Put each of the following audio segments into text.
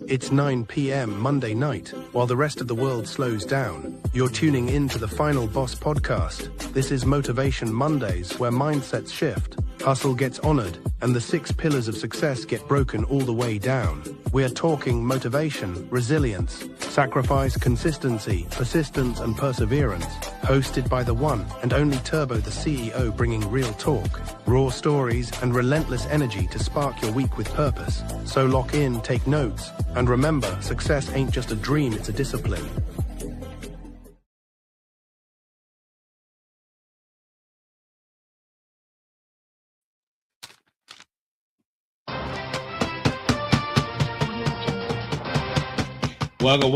It's 9 p.m. Monday night. While the rest of the world slows down, you're tuning in to the Final Boss podcast. This is Motivation Mondays, where mindsets shift, hustle gets honored, and the 6 pillars of success get broken all the way down. We're talking motivation, resilience, sacrifice, consistency, persistence, and perseverance. Hosted by the one and only Turbo, the CEO, bringing real talk, raw stories, and relentless energy to spark your week with purpose. So lock in, take notes, and remember, success ain't just a dream, it's a discipline. Welcome.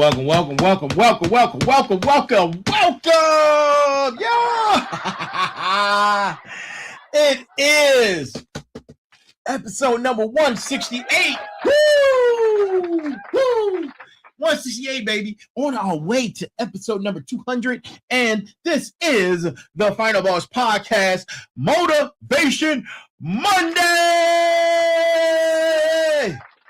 Yeah. It is episode number 168. Woo! 168, baby. On our way to episode number 200. And this is the Final Boss Podcast Motivation Monday.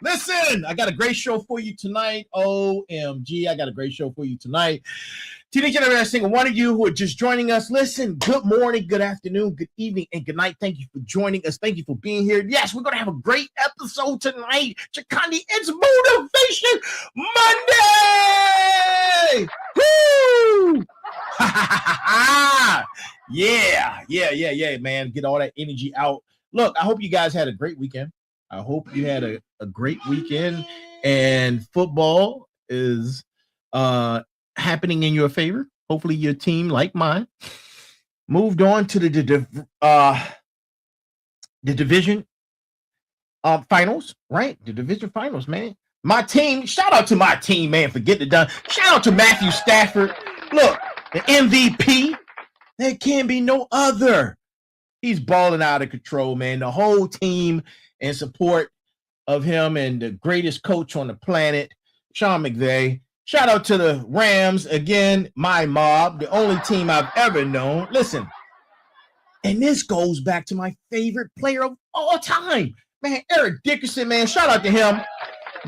Listen, I got a great show for you tonight. OMG, I got a great show for you tonight. To each and every single one of you who are just joining us, listen, good morning, good afternoon, good evening, and good night. Thank you for joining us. Thank you for being here. Yes, we're going to have a great episode tonight. Chakandi, it's Motivation Monday! Woo! Yeah, man. Get all that energy out. Look, I hope you guys had a great weekend. I hope you had a great weekend, and football is happening in your favor. Hopefully your team, like mine, moved on to the division finals, right? The division finals, man. My team, shout out to my team, man, for getting it done. Shout out to Matthew Stafford. Look, the MVP. There can be no other. He's balling out of control, man. The whole team in support of him and the greatest coach on the planet, Sean McVay. Shout out to the Rams, again, my mob, the only team I've ever known. Listen, and this goes back to my favorite player of all time, man, Eric Dickerson, man. Shout out to him.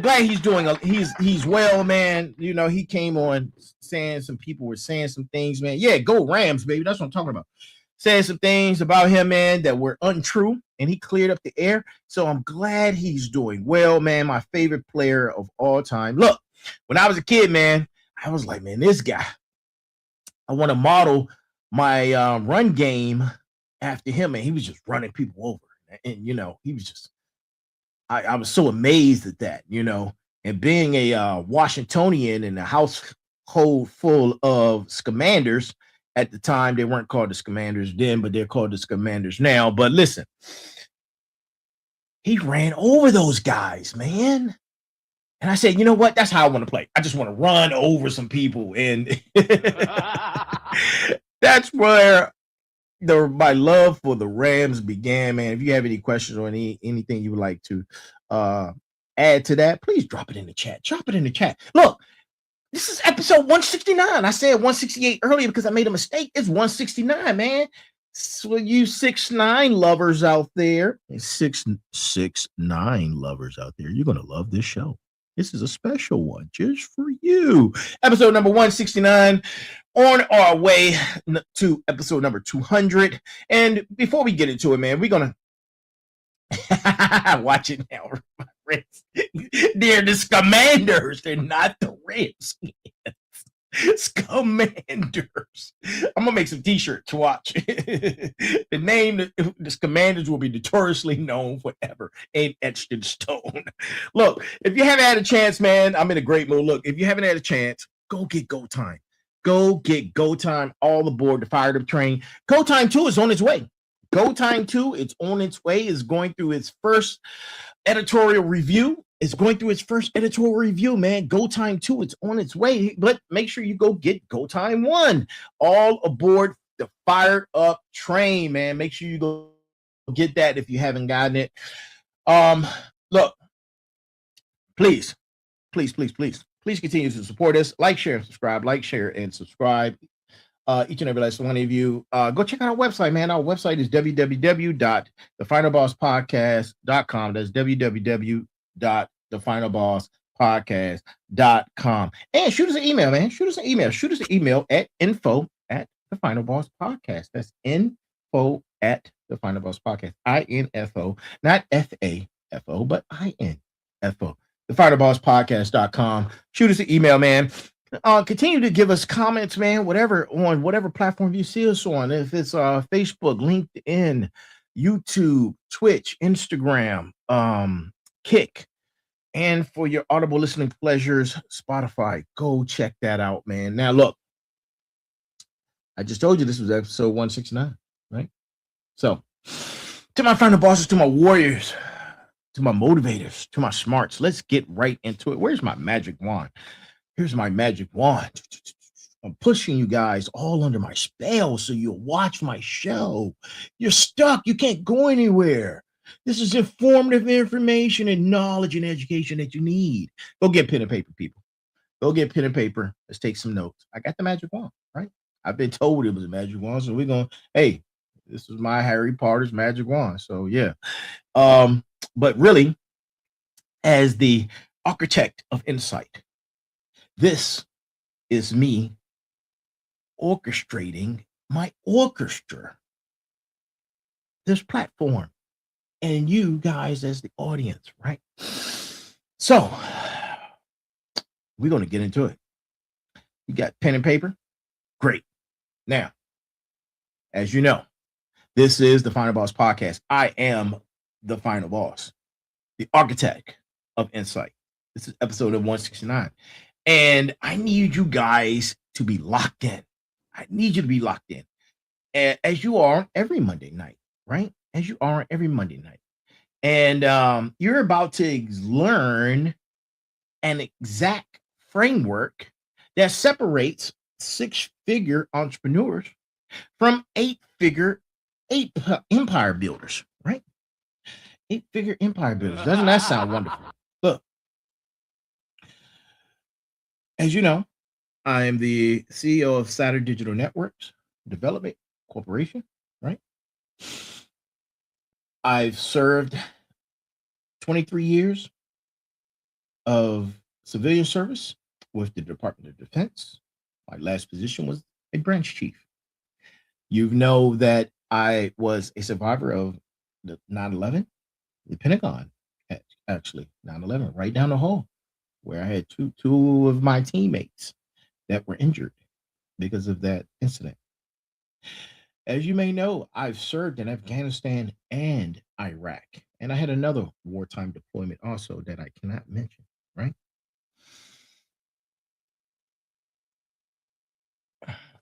Glad he's doing, he's well, man. You know, he came on saying some people were saying some things, man. Yeah, go Rams, baby. That's what I'm talking about. Saying some things about him, man, that were untrue, and he cleared up the air. So I'm glad he's doing well, man. My favorite player of all time. Look, when I was a kid, man, I was like, man, this guy, I want to model my run game after him, and he was just running people over. And, you know, he was just, I was so amazed at that, you know, and being a Washingtonian in a household full of Scamanders. At the time, they weren't called the Scamanders then, but they're called the Scamanders now. But listen, he ran over those guys, man. And I said, you know what? That's how I want to play. I just want to run over some people. And that's where my love for the Rams began, man. If you have any questions or anything you would like to add to that, please drop it in the chat. Drop it in the chat. Look. This is episode 169. I said 168 earlier because I made a mistake. It's 169, man. So you 6'9" lovers out there, and 6'9" lovers out there, you're gonna love this show. This is a special one just for you. Episode number 169. On our way to episode number 200. And before we get into it, man, we're gonna watch it now. They're the Scamanders. They're not the Redskins. Scamanders. I'm gonna make some t-shirts to watch. The name, the Scamanders, will be notoriously known forever. Ain't etched in stone. Look, if you haven't had a chance, man, I'm in a great mood. Look, if you haven't had a chance, go get Go Time. Go get Go Time all aboard the fired up train. Go Time 2 is on its way. Go Time 2, it's on its way. It's going through its first editorial review. It's going through its first editorial review, man. Go Time 2, it's on its way. But make sure you go get Go Time 1. All aboard the fired up train, man. Make sure you go get that if you haven't gotten it. Look, please continue to support us. Like, share, and subscribe. Like, share, and subscribe. Each and every last one of you. Go check out our website, man. Our website is www.thefinalbosspodcast.com. That's www.thefinalbosspodcast.com. finalbosspodcast.com. And shoot us an email, man. Shoot us an email. Shoot us an email at info@the Final Boss Podcast. That's info at the Final Boss Podcast. INFO, not FAFO, but INFO. The finalbosspodcast.com. Shoot us an email, man. Continue to give us comments, man, whatever on whatever platform you see us on. If it's Facebook, LinkedIn, YouTube, Twitch, Instagram, Kick, and for your audible listening pleasures, Spotify. Go check that out, man. Now, look, I just told you this was episode 169, right? So, to my final bosses, to my warriors, to my motivators, to my smarts, let's get right into it. Where's my magic wand? Here's my magic wand. I'm pushing you guys all under my spell so you'll watch my show. You're stuck. You can't go anywhere. This is informative information and knowledge and education that you need. Go get pen and paper, people. Go get pen and paper. Let's take some notes. I got the magic wand, right? I've been told it was a magic wand, so we're going, hey, this is my Harry Potter's magic wand. So, yeah. But really, as the architect of insight, this is me orchestrating my orchestra, this platform, and you guys as the audience, right? So we're going to get into it. You got pen and paper? Great. Now, as you know, this is the Final Boss Podcast. I am the Final Boss, the architect of insight. This is episode of 169. And I need you guys to be locked in. I need you to be locked in. As you are every Monday night, right? As you are every Monday night. And you're about to learn an exact framework that separates six-figure entrepreneurs from eight-figure empire builders, right? Eight-figure empire builders. Doesn't that sound wonderful? Look, as you know, I am the CEO of Saturn Digital Networks Development Corporation, right? I've served 23 years of civilian service with the Department of Defense. My last position was a branch chief. You know that I was a survivor of the 9/11, the Pentagon, actually, 9/11, right down the hall, where I had two of my teammates that were injured because of that incident. As you may know, I've served in Afghanistan and Iraq, and I had another wartime deployment also that I cannot mention, right?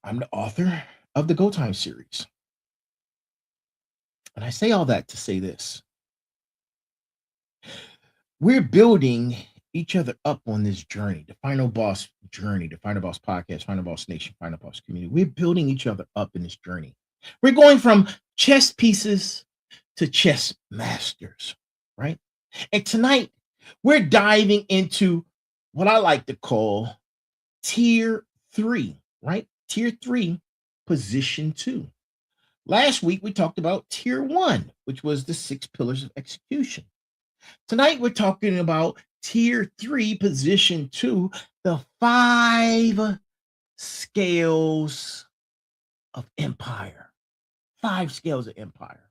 I'm the author of the Go Time series. And I say all that to say this. We're building each other up on this journey, the Final Boss journey, the Final Boss Podcast, Final Boss Nation, Final Boss community. We're building each other up in this journey. We're going from chess pieces to chess masters, right? And tonight, we're diving into what I like to call tier 3, right? Tier 3, position 2. Last week, we talked about tier 1, which was the 6 pillars of execution. Tonight, we're talking about tier 3, position 2, the 5 scales of empire. 5 scales of empire,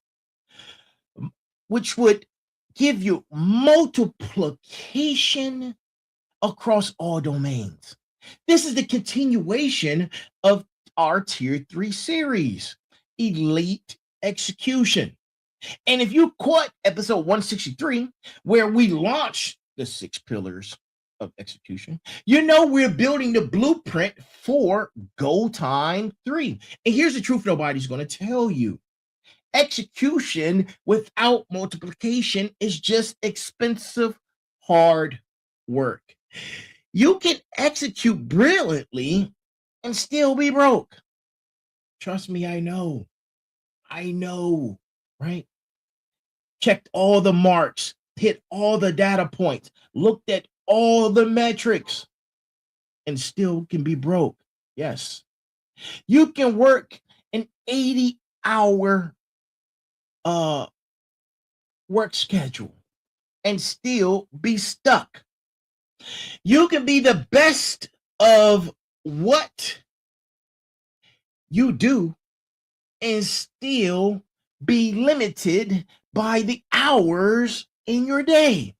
which would give you multiplication across all domains. This is the continuation of our tier 3 series, Elite Execution. And if you caught episode 163, where we launched the 6 pillars of execution, you know we're building the blueprint for Go Time 3. And here's the truth nobody's going to tell you. Execution without multiplication is just expensive, hard work. You can execute brilliantly and still be broke. Trust me, I know. Right? Checked all the marks, hit all the data points, looked at all the metrics, and still can be broke. Yes. You can work an 80-hour work schedule and still be stuck. You can be the best of what you do and still be limited by the hours in your day.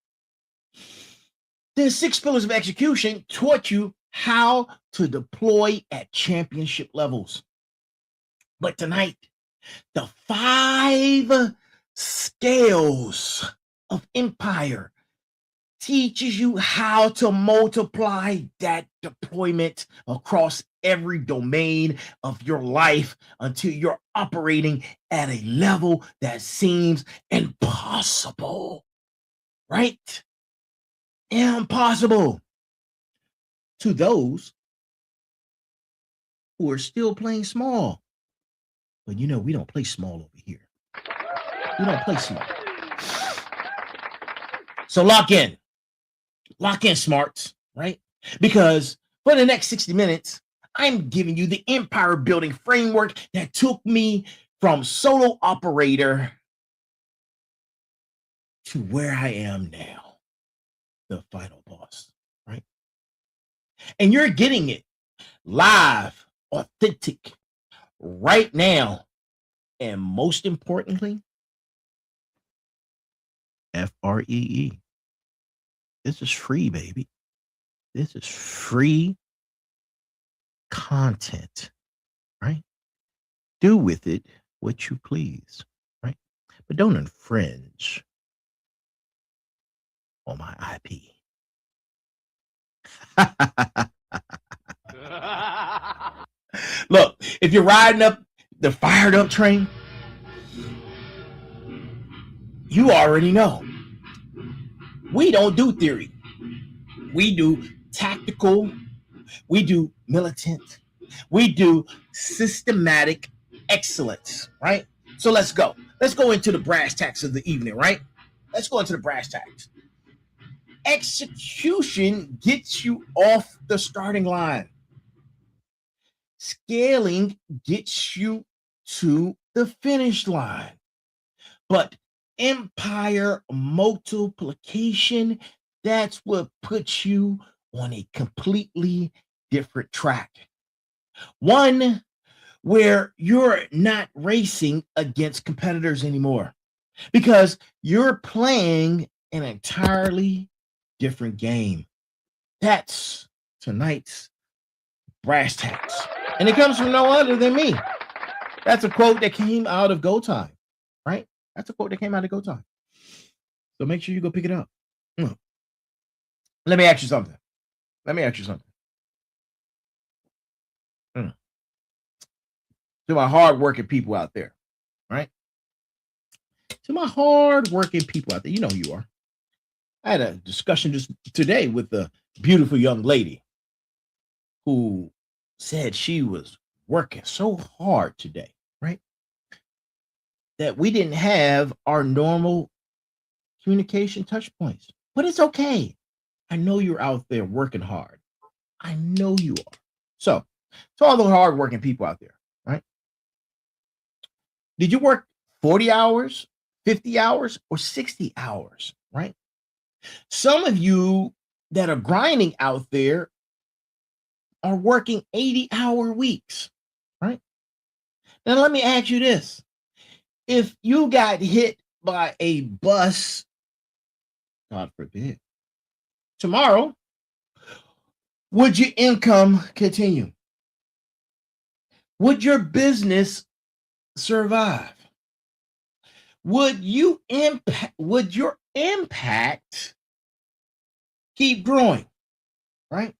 The 6 pillars of execution taught you how to deploy at championship levels. But tonight, the 5 scales of empire teaches you how to multiply that deployment across every domain of your life until you're operating at a level that seems impossible, right? Impossible to those who are still playing small. But you know, we don't play small over here. We don't play small. So lock in, smarts, right? Because for the next 60 minutes, I'm giving you the empire building framework that took me from solo operator to where I am now, the final boss, right? And you're getting it live, authentic, right now. And most importantly, FREE. This is free, baby. This is free content, right? Do with it what you please, right? But don't infringe on my IP. Look, if you're riding up the fired up train, you already know. We don't do theory. We do tactical. We do militant. We do systematic excellence, right? So let's go. Let's go into the brass tacks of the evening, right? Let's go into the brass tacks. Execution gets you off the starting line. Scaling gets you to the finish line. But empire multiplication, that's what puts you on a completely different track. One where you're not racing against competitors anymore because you're playing an entirely different game. That's tonight's brass tacks. And it comes from no other than me. That's a quote that came out of Go Time, right? That's a quote that came out of Go Time. So make sure you go pick it up. Let me ask you something. To my hardworking people out there, right? To my hardworking people out there, you know who you are. I had a discussion just today with a beautiful young lady who said she was working so hard today, right? That we didn't have our normal communication touch points. But it's okay. I know you're out there working hard. I know you are. So, to all the hardworking people out there, right? Did you work 40 hours, 50 hours, or 60 hours, right? Some of you that are grinding out there are working 80-hour weeks, right? Now, let me ask you this. If you got hit by a bus, God forbid, tomorrow, would your income continue? Would your business survive? Would your impact keep growing? Right?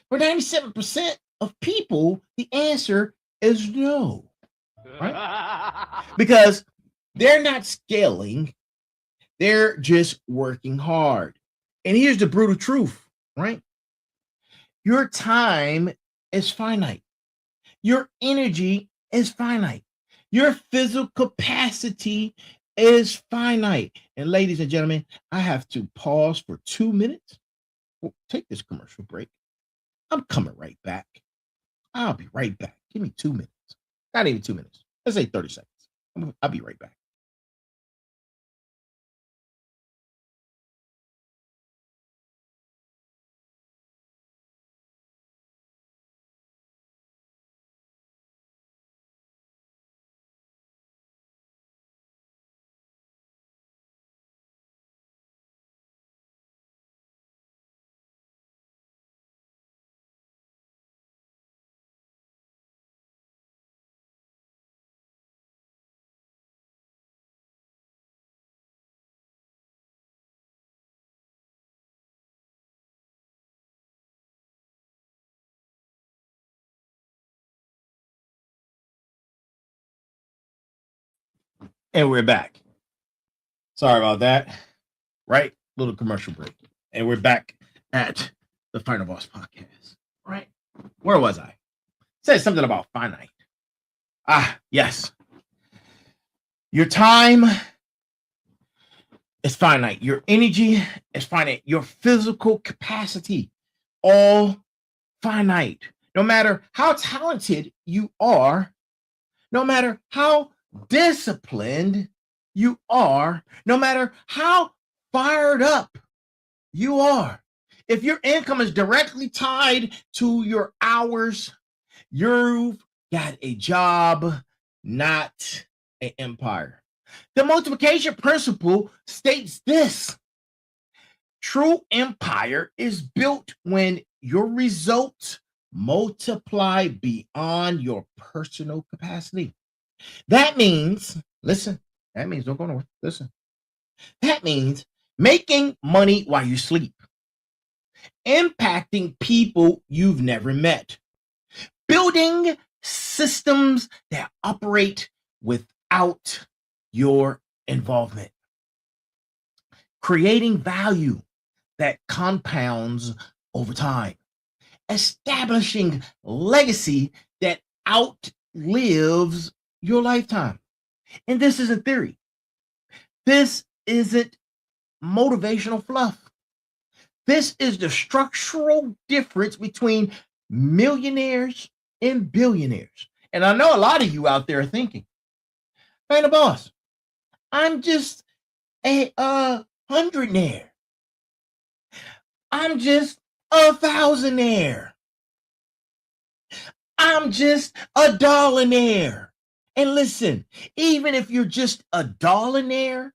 For 97% of people, the answer is no. Right? Because they're not scaling, they're just working hard. And here's the brutal truth, right? Your time is finite. Your energy is finite. Your physical capacity is finite. And ladies and gentlemen, I have to pause for 2 minutes. We'll take this commercial break. I'm coming right back. I'll be right back. Give me 2 minutes. Not even 2 minutes. Let's say 30 seconds. I'll be right back. And we're back. Sorry about that. Right? Little commercial break. And we're back at the Final Boss Podcast. Right? Where was I? Said something about finite. Yes. Your time is finite. Your energy is finite. Your physical capacity, all finite. No matter how talented you are, no matter how disciplined you are, no matter how fired up you are, if your income is directly tied to your hours, you've got a job, not an empire. The multiplication principle states this: true empire is built when your results multiply beyond your personal capacity. That means, listen, don't go nowhere. Listen, that means making money while you sleep, impacting people you've never met, building systems that operate without your involvement, creating value that compounds over time, establishing legacy that outlives your lifetime. And this isn't theory. This isn't motivational fluff. This is the structural difference between millionaires and billionaires. And I know a lot of you out there are thinking, "Hey, the boss, I'm just a hundredaire. I'm just a thousandaire. I'm just a dollaraire." And listen, even if you're just a dollaraire,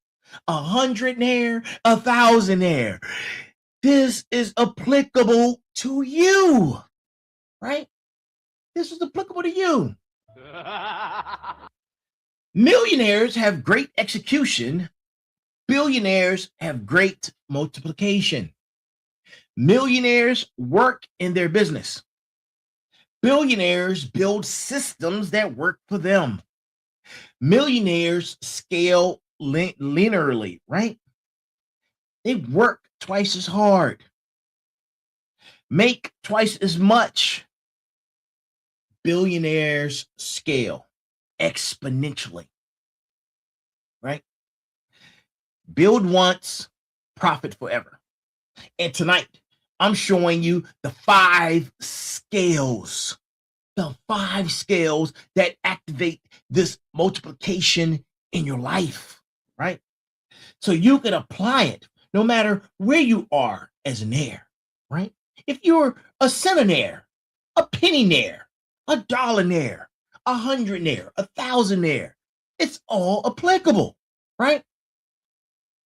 a hundredaire, a thousandaire, this is applicable to you, right? This is applicable to you. Millionaires have great execution. Billionaires have great multiplication. Millionaires work in their business. Billionaires build systems that work for them. Millionaires scale linearly, right? They work twice as hard, make twice as much. Billionaires scale exponentially, right? Build once, profit forever. And tonight, I'm showing you the 5 scales that activate this multiplication in your life, right? So you can apply it no matter where you are as an heir, right? If you're a centenaire, a pennynaire, a dollaraire, a hundredaire, a thousandaire, it's all applicable, right?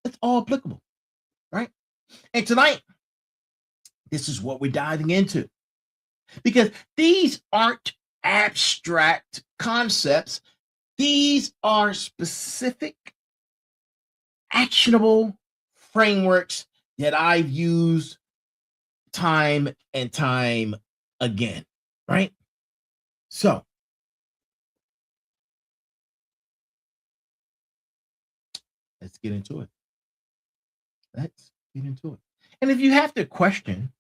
It's all applicable, right? And tonight, this is what we're diving into, because these aren't abstract concepts. These are specific, actionable frameworks that I've used time and time again, right? So, let's get into it. And if you have to question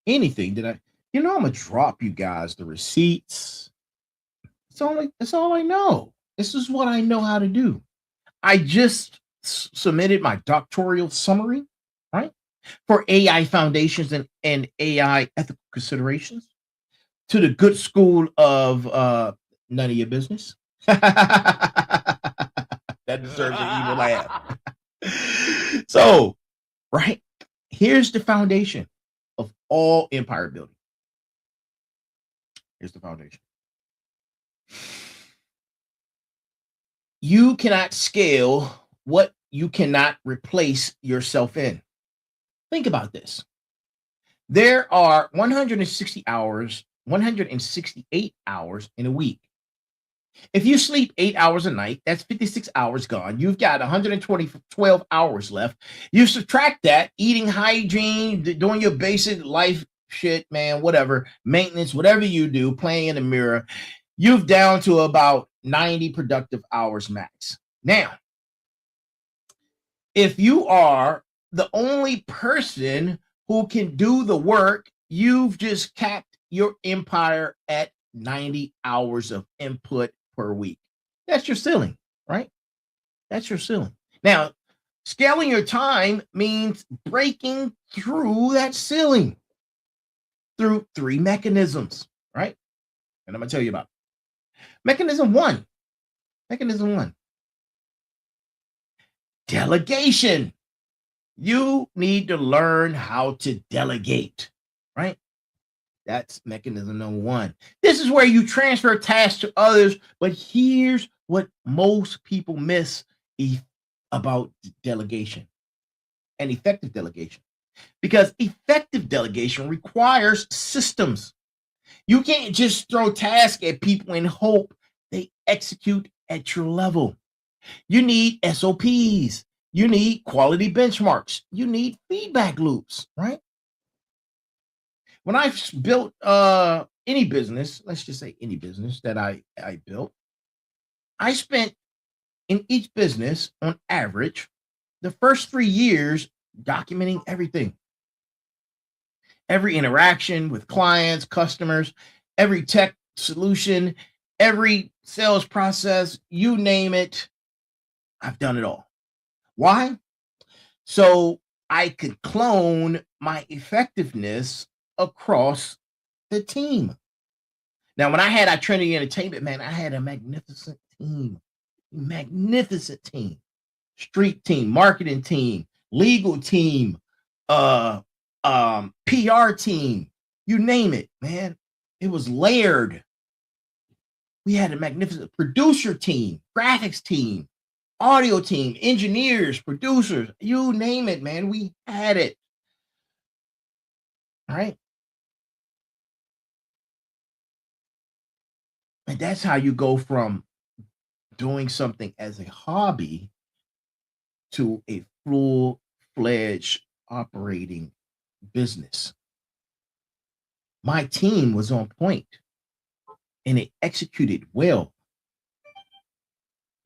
anything that I'm gonna drop you guys the receipts. It's all I know. This is what I know how to do. I just submitted my doctoral summary, right, for AI foundations and AI ethical considerations to the good school of none of your business. That deserves an evil laugh. So, right, here's the foundation of all empire building. Here's the foundation. You cannot scale what you cannot replace yourself in. Think about this. There are 168 hours in a week. If you sleep 8 hours a night, that's 56 hours gone. You've got 12 hours left. You subtract that, eating hygiene, doing your basic life shit, man, whatever, maintenance, whatever you do, playing in the mirror, you've down to about 90 productive hours max. Now, If you are the only person who can do the work, you've just capped your empire at 90 hours of input per week. That's your ceiling, right? That's your ceiling. Now, scaling your time means breaking through that ceiling through 3 mechanisms, right? And I'm going to tell you about mechanism one. Mechanism one, delegation. You need to learn how to delegate, right? That's mechanism number one. This is where you transfer tasks to others, but here's what most people miss about delegation and effective delegation. Because effective delegation requires systems. You can't just throw tasks at people and hope they execute at your level. You need SOPs. You need quality benchmarks. You need feedback loops, right? When I built any business, let's just say any business that I built, I spent in each business on average the first 3 years documenting everything. Every interaction with clients, customers, every tech solution, every sales process, you name it, I've done it all. Why? So I could clone my effectiveness across the team. Now, when I had our Trinity Entertainment, man, I had a magnificent team. Street team, marketing team, legal team, PR team, you name it, man. It was layered. We had a magnificent producer team, graphics team, audio team, engineers, producers, you name it, man. We had it. All right. And that's how you go from doing something as a hobby to a full-fledged operating business. My team was on point and it executed well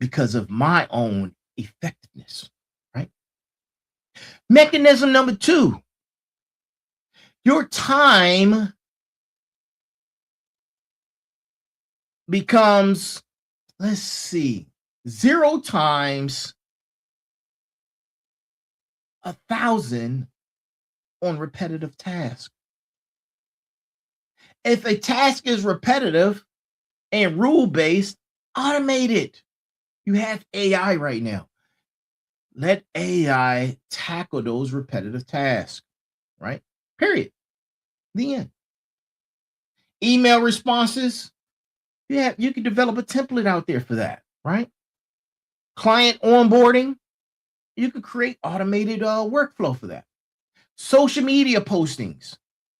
because of my own effectiveness, right? Mechanism number 2, your time becomes, let's see, 0 times 1,000 on repetitive tasks. If a task is repetitive and rule-based, automate it. You have AI right now. Let AI tackle those repetitive tasks, right? Period. The end. Email responses, you can develop a template out there for that, right? Client onboarding, you can create automated workflow for that. Social media postings,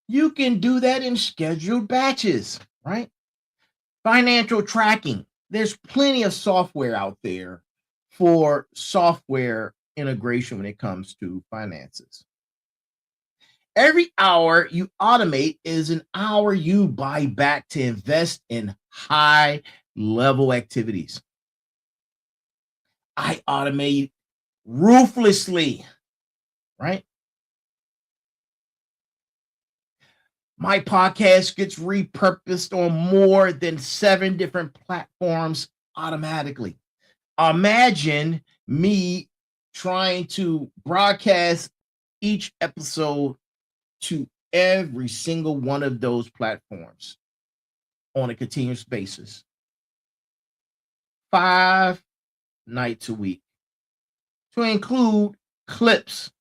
you can do that in scheduled batches, right? Financial tracking, there's plenty of software out there for software integration when it comes to finances. Every hour you automate is an hour you buy back to invest in high level activities. I automate ruthlessly, right? My podcast gets repurposed on more than 7 different platforms automatically. Imagine me trying to broadcast each episode to every single one of those platforms on a continuous basis. 5 nights a week to include clips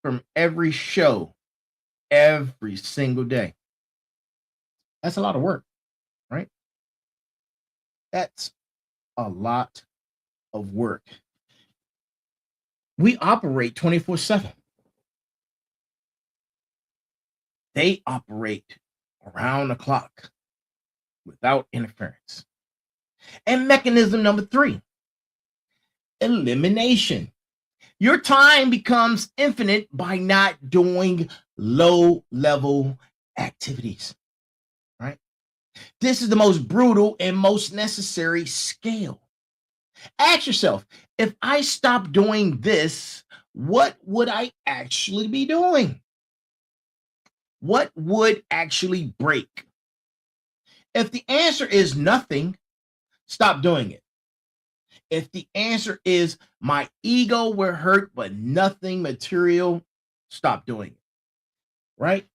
from every show every single day. That's a lot of work, right? That's a lot of work. We operate 24/7. They operate around the clock without interference. And mechanism number 3, elimination. Your time becomes infinite by not doing low-level activities, right? This is the most brutal and most necessary scale. Ask yourself, if I stop doing this, what would I actually be doing? What would actually break? If the answer is nothing, stop doing it. If the answer is my ego will hurt, but nothing material, stop doing it. Right?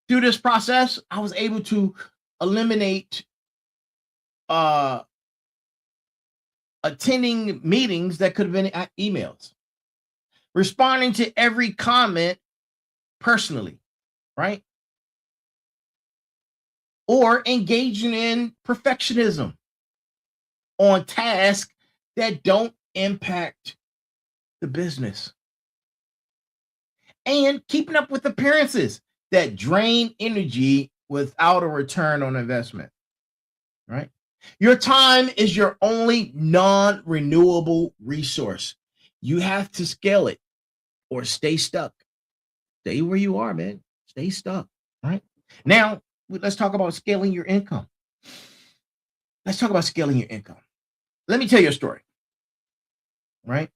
Through this process, I was able to eliminate attending meetings that could have been emails, responding to every comment personally, right? Or engaging in perfectionism on tasks that don't impact the business. And keeping up with appearances that drain energy without a return on investment, right? Your time is your only non-renewable resource. You have to scale it or stay stuck. Stay where you are, man. Stay stuck, right? Now, let's talk about scaling your income. Let's talk about scaling your income. Let me tell you a story, right?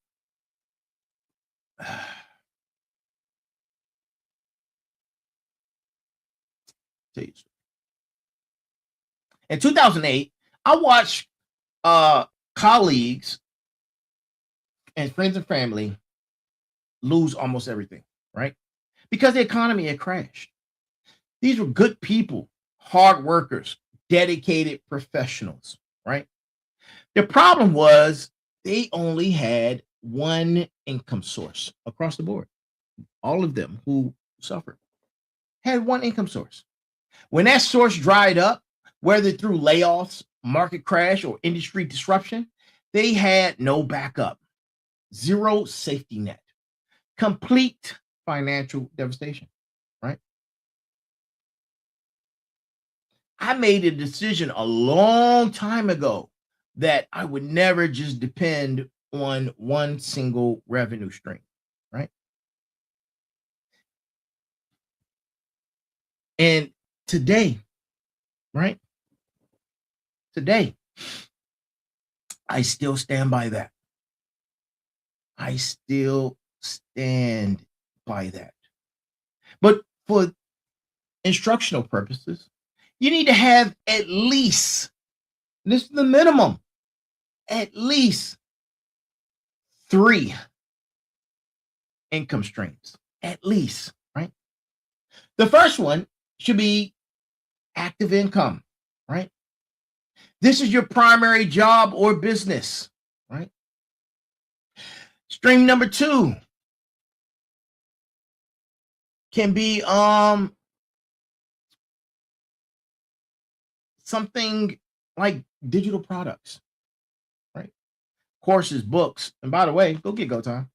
In 2008, I watched colleagues and friends and family lose almost everything, right? Because the economy had crashed. These were good people, hard workers, dedicated professionals, right? The problem was they only had one income source across the board. All of them who suffered had one income source. When that source dried up, whether through layoffs, market crash, or industry disruption, they had no backup, zero safety net, complete financial devastation, right? I made a decision a long time ago that I would never just depend on one single revenue stream, right? And today, right? Today, I still stand by that. I still stand by that. But for instructional purposes, you need to have at least, this is the minimum, at least 3 income streams, at least, right? The first one should be active income, right? This is your primary job or business, right? Stream number 2 can be something like digital products, right? Courses, books. And by the way, go get Go Time.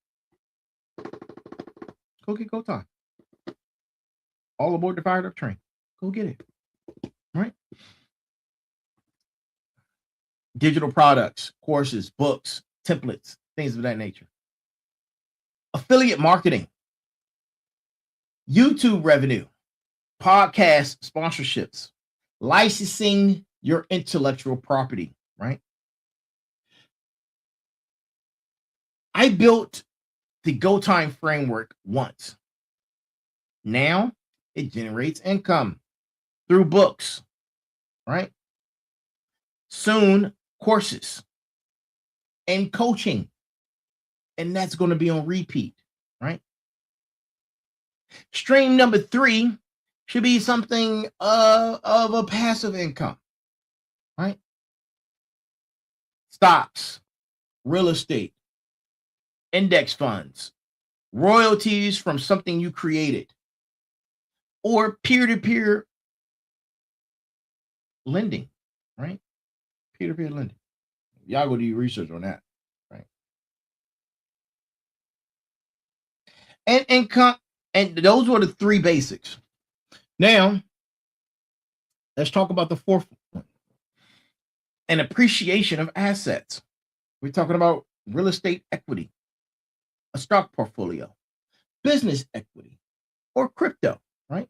Go get Go Time. All aboard the fired up train. Go get it, right? Digital products, courses, books, templates, things of that nature. Affiliate marketing, YouTube revenue, podcast sponsorships, licensing your intellectual property, right? I built the Go Time framework once. Now it generates income through books, right? Soon, courses and coaching. And that's going to be on repeat, right? Stream number 3 should be something of a passive income, right? Stocks, real estate, index funds, royalties from something you created, or peer-to-peer lending, right? Peer-to-peer lending. Y'all go do your research on that, right? And those were the 3 basics. Now, let's talk about the 4th one. An appreciation of assets. We're talking about real estate equity, a stock portfolio, business equity, or crypto, right?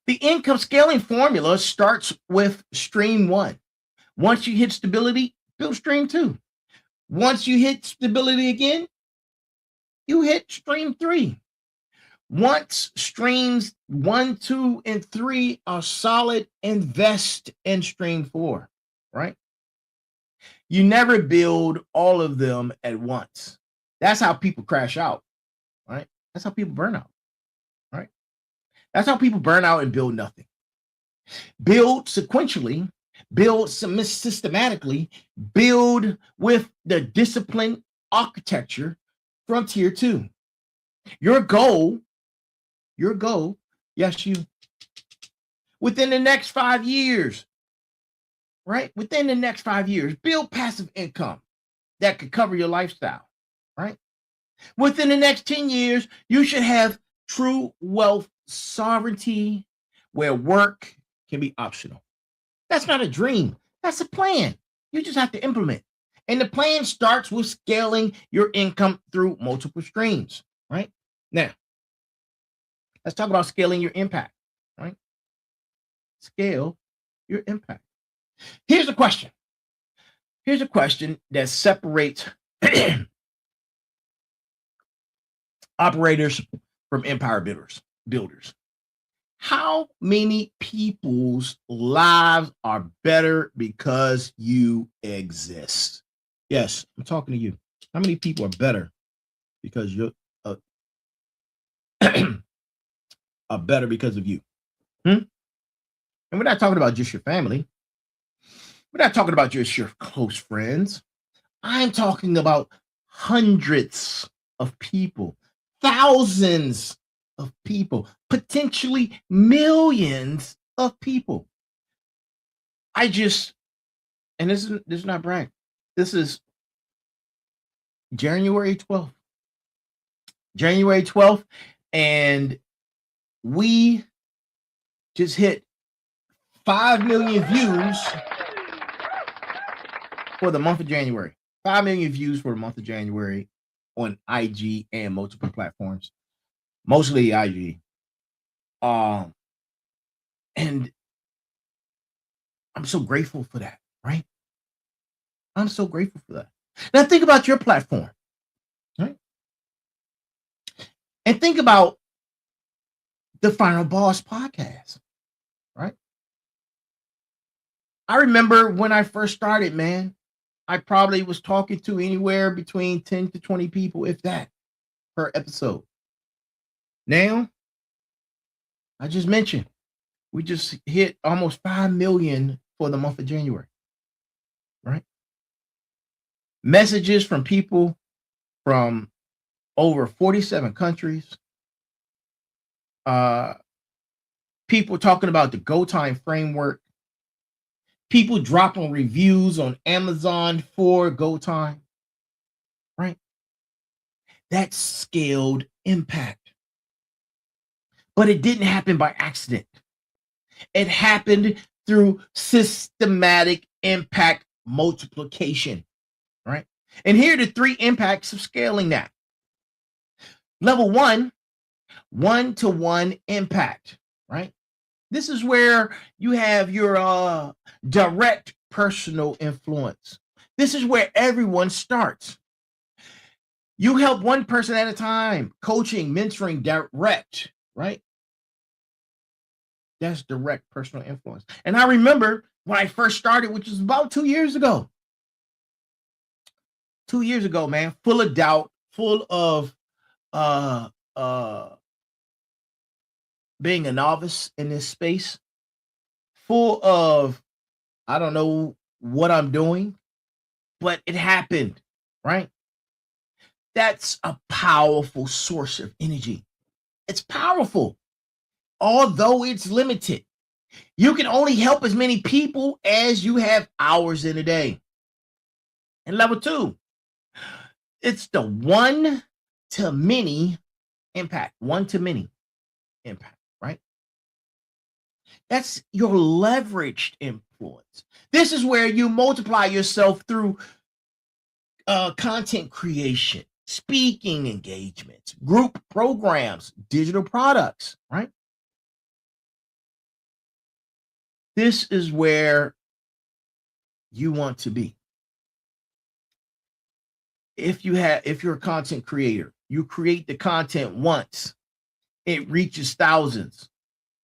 The income scaling formula starts with stream 1. Once you hit stability, build stream 2. Once you hit stability again, you hit stream 3. Once streams 1, 2, and 3 are solid, invest in stream 4, right? You never build all of them at once. That's how people crash out, right? That's how people burn out, right? That's how people burn out and build nothing. Build sequentially, build systematically, build with the discipline architecture from tier 2. Your goal, yes, you, within the next 5 years, right? Within the next 5 years, build passive income that could cover your lifestyle, right? Within the next 10 years, you should have true wealth sovereignty where work can be optional. That's not a dream. That's a plan. You just have to implement. And the plan starts with scaling your income through multiple streams, right? Now, let's talk about scaling your impact, right? Scale your impact. Here's a question. Here's a question that separates operators from empire builders. How many people's lives are better because you exist? Yes, I'm talking to you. How many people are better because you're are better because of you? And we're not talking about just your family. We're not talking about just your close friends. I'm talking about hundreds of people, thousands of people, potentially millions of people. And this is not brag. This is January 12th. January 12th, and we just hit 5 million views for the month of January. 5 million views for the month of January on IG and multiple platforms, mostly IG. And I'm so grateful for that, right? I'm so grateful for that. Now think about your platform, right? And think about the Final Boss podcast, right? I remember when I first started, man, I probably was talking to anywhere between 10 to 20 people, if that, per episode. Now, I just mentioned, we just hit almost 5 million for the month of January, right? Messages from people from over 47 countries. People talking about the Go Time framework. People dropping reviews on Amazon for Go Time, right? That's scaled impact. But it didn't happen by accident. It happened through systematic impact multiplication, right? And here are the 3 impacts of scaling that. Level 1, one-to-one impact, right? This is where you have your direct personal influence. This is where everyone starts. You help one person at a time, coaching, mentoring, direct, right? That's direct personal influence. And I remember when I first started, which was about 2 years ago. 2 years ago, man, full of doubt, full of being a novice in this space, full of I don't know what I'm doing, but it happened, right? That's a powerful source of energy. It's powerful, although it's limited. You can only help as many people as you have hours in a day. And level 2, it's the one to many impact, one to many impact, right? That's your leveraged influence. This is where you multiply yourself through content creation, speaking engagements, group programs, digital products, right? This is where you want to be. if you're a content creator, you create the content once, it reaches thousands,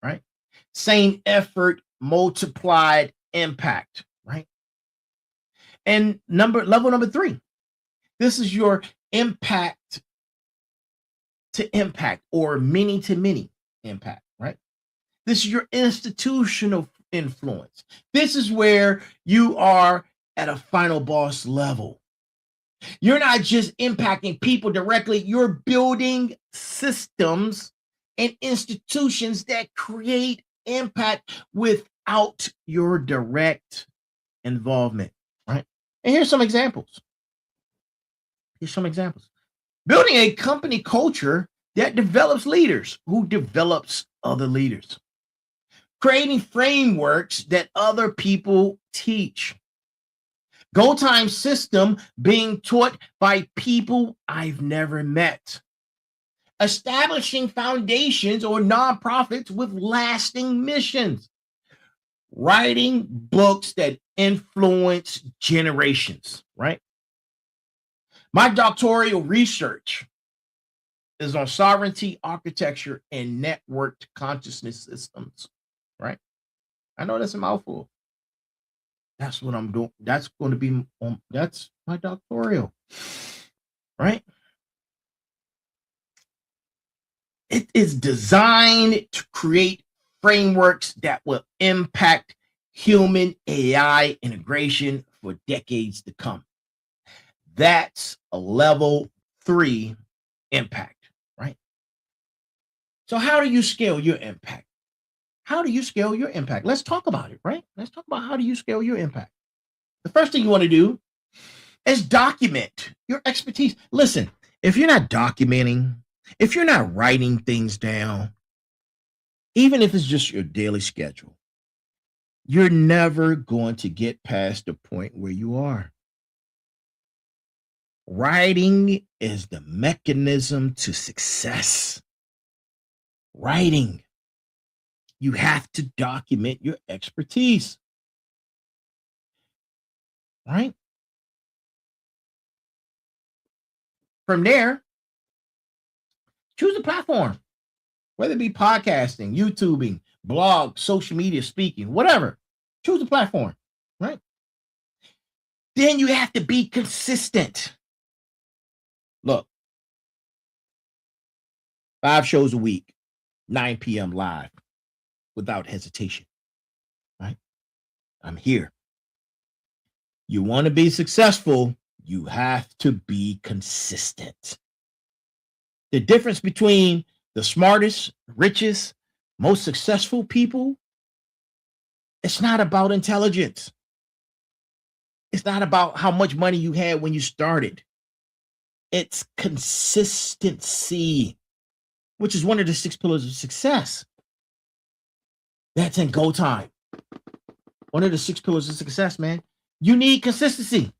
right? Same effort, multiplied impact, right? And level number 3, this is your impact to impact, or many to many impact, right? This is your institutional influence. This is where you are at a final boss level. You're not just impacting people directly, you're building systems and institutions that create impact without your direct involvement, right? And here's some examples. Building a company culture that develops leaders who develops other leaders. Creating frameworks that other people teach. Go time system being taught by people I've never met. Establishing foundations or nonprofits with lasting missions. Writing books that influence generations, right? My doctoral research is on sovereignty, architecture, and networked consciousness systems, right? I know that's a mouthful. That's what I'm doing. That's going to be, that's my doctoral, right? It is designed to create frameworks that will impact human AI integration for decades to come. That's a level 3 impact, right? So how do you scale your impact? Let's talk about it, right? Let's talk about how do you scale your impact. The first thing you want to do is document your expertise. Listen, if you're not documenting, if you're not writing things down, even if it's just your daily schedule, you're never going to get past the point where you are. Writing is the mechanism to success. Writing. You have to document your expertise, right? From there, choose a platform, whether it be podcasting, YouTubing, blog, social media, speaking, whatever. Choose a platform, right? Then you have to be consistent. Look, 5 shows a week, 9 p.m. live, without hesitation, right? I'm here. You want to be successful, you have to be consistent. The difference between the smartest, richest, most successful people, it's not about intelligence. It's not about how much money you had when you started. It's consistency, which is one of the 6 pillars of success. That's in Go Time. One of the 6 pillars of success, man. You need consistency.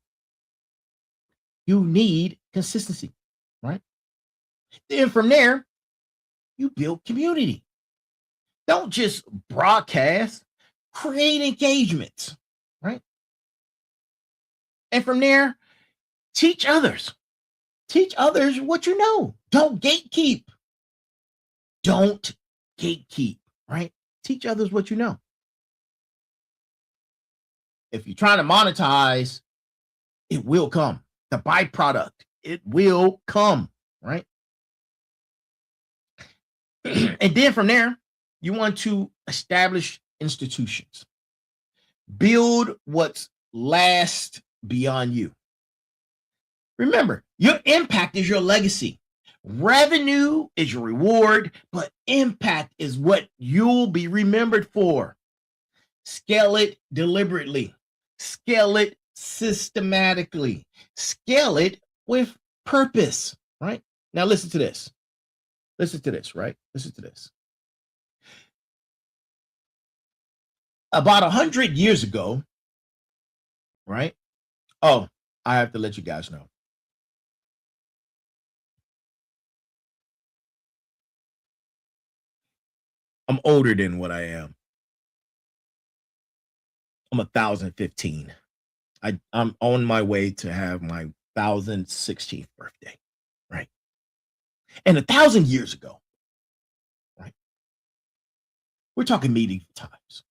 Right? Then from there, you build community. Don't just broadcast, create engagements, right? And from there, teach others. Teach others what you know. Don't gatekeep. Right? Teach others what you know. If you're trying to monetize, it will come. The byproduct, it will come, right? And then from there, you want to establish institutions. Build what's last beyond you. Remember, your impact is your legacy. Revenue is your reward, but impact is what you'll be remembered for. Scale it deliberately. Scale it systematically. Scale it with purpose, right? Now listen to this. Right? Listen to this. About 100 years ago, right? Oh, I have to let you guys know. I'm older than what I am. I'm 1,015. I'm on my way to have my 1016th birthday, right? And 1,000 years ago, right? We're talking medieval times,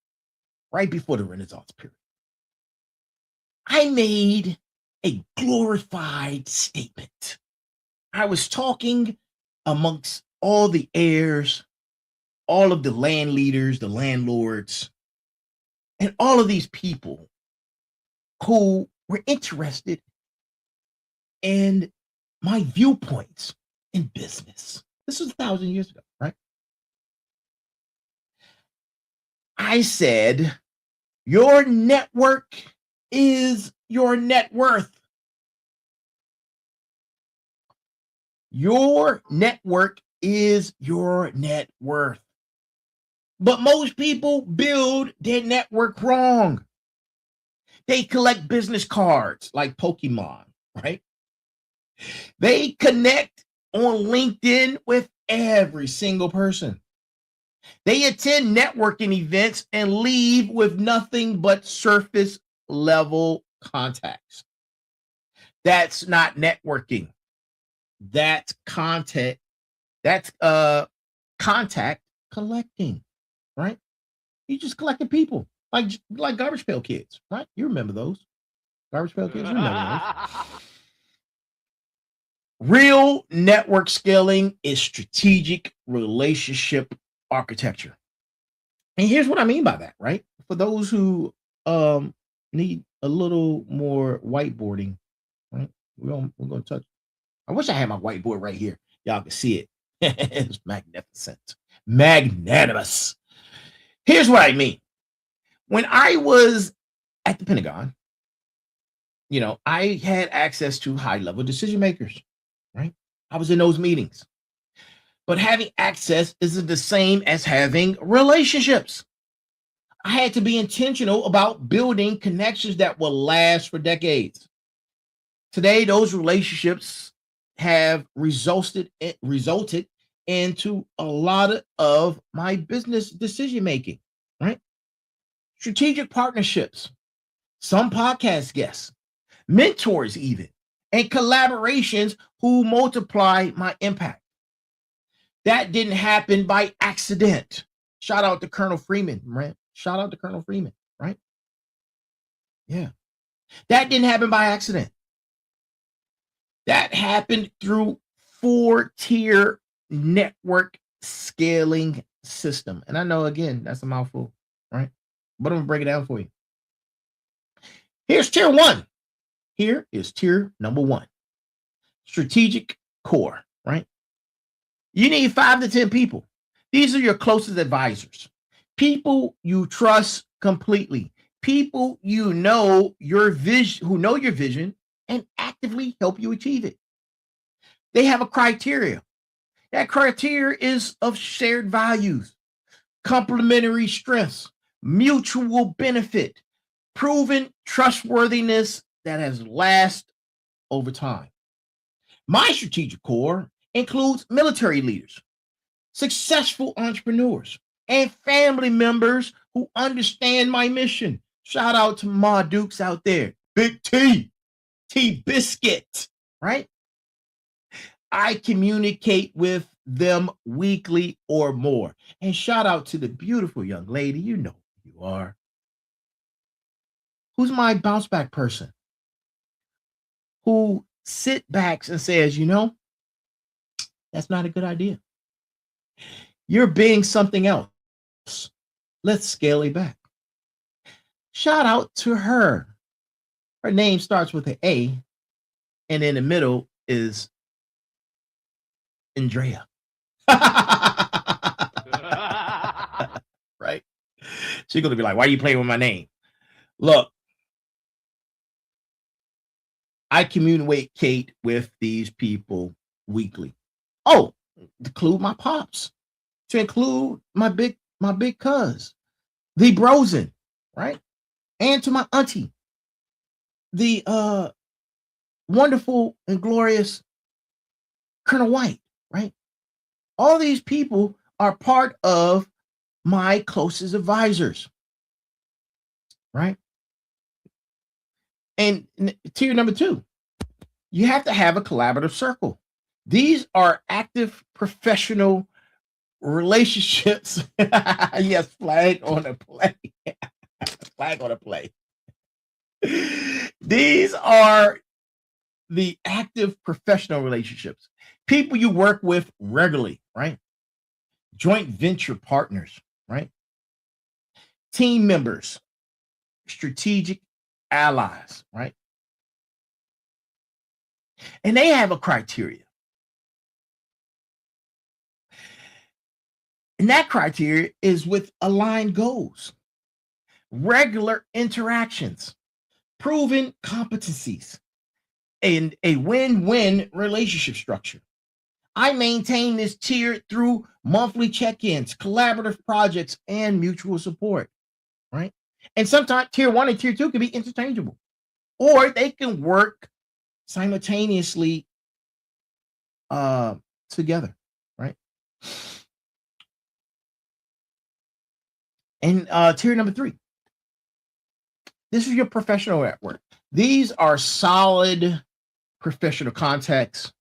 right before the Renaissance period. I made a glorified statement. I was talking amongst all the heirs, all of the land leaders, the landlords, and all of these people who were interested in my viewpoints in business. This was 1,000 years ago, right? I said, your network is your net worth. Your network is your net worth. But most people build their network wrong. They collect business cards like Pokemon, right? They connect on LinkedIn with every single person. They attend networking events and leave with nothing but surface level contacts. That's not networking. That's contact. That's contact collecting, right? You just collecting people like garbage pail kids, right? You remember those garbage pail kids? You remember those? Real network scaling is strategic relationship architecture. And here's what I mean by that, right? For those who need a little more whiteboarding, right? We're gonna touch. I wish I had my whiteboard right here. Y'all can see it. It's magnificent, magnanimous. Here's what I mean. When I was at the Pentagon, I had access to high-level decision makers, right? I was in those meetings. But having access isn't the same as having relationships. I had to be intentional about building connections that will last for decades. Today, those relationships have resulted into a lot of my business decision making, right? Strategic partnerships, some podcast guests, mentors even, and collaborations who multiply my impact. That didn't happen by accident. Shout out to Colonel Freeman, right? Shout out to Colonel Freeman, right? Yeah. That didn't happen by accident. That happened through 4-tier network scaling system. And I know, again, that's a mouthful, right? But I'm going to break it down for you. Here's tier 1. Here is tier number 1. Strategic core, right? You need 5 to 10 people. These are your closest advisors. People you trust completely. People who know your vision and actively help you achieve it. They have a criteria. That criteria is of shared values, complementary strengths, mutual benefit, proven trustworthiness that has lasted over time. My strategic core includes military leaders, successful entrepreneurs, and family members who understand my mission. Shout out to Ma Dukes out there. Big T Biscuit, right? I communicate with them weekly or more. And shout out to the beautiful young lady, you know who you are. Who's my bounce back person? Who sit backs and says, that's not a good idea. You're being something else. Let's scale it back. Shout out to her. Her name starts with an A, and in the middle is Andrea. Right? She's going to be like, why are you playing with my name? Look, I communicate with these people weekly. Oh, to include my pops, to include my big cuz, the Brosen, right? And to my auntie, the wonderful and glorious Colonel White, right? All these people are part of my closest advisors, right? And tier number 2, You have to have a collaborative circle. These are active professional relationships. Yes, flag on a play. Flag on a play. These are the active professional relationships. People you work with regularly, right? Joint venture partners, right? Team members, strategic allies, right? And they have a criteria. And that criteria is with aligned goals, regular interactions, proven competencies, and a win-win relationship structure. I maintain this tier through monthly check-ins, collaborative projects, and mutual support, right? And sometimes tier 1 and tier 2 can be interchangeable, or they can work simultaneously together, right? And tier number 3, this is your professional network. These are solid professional contacts,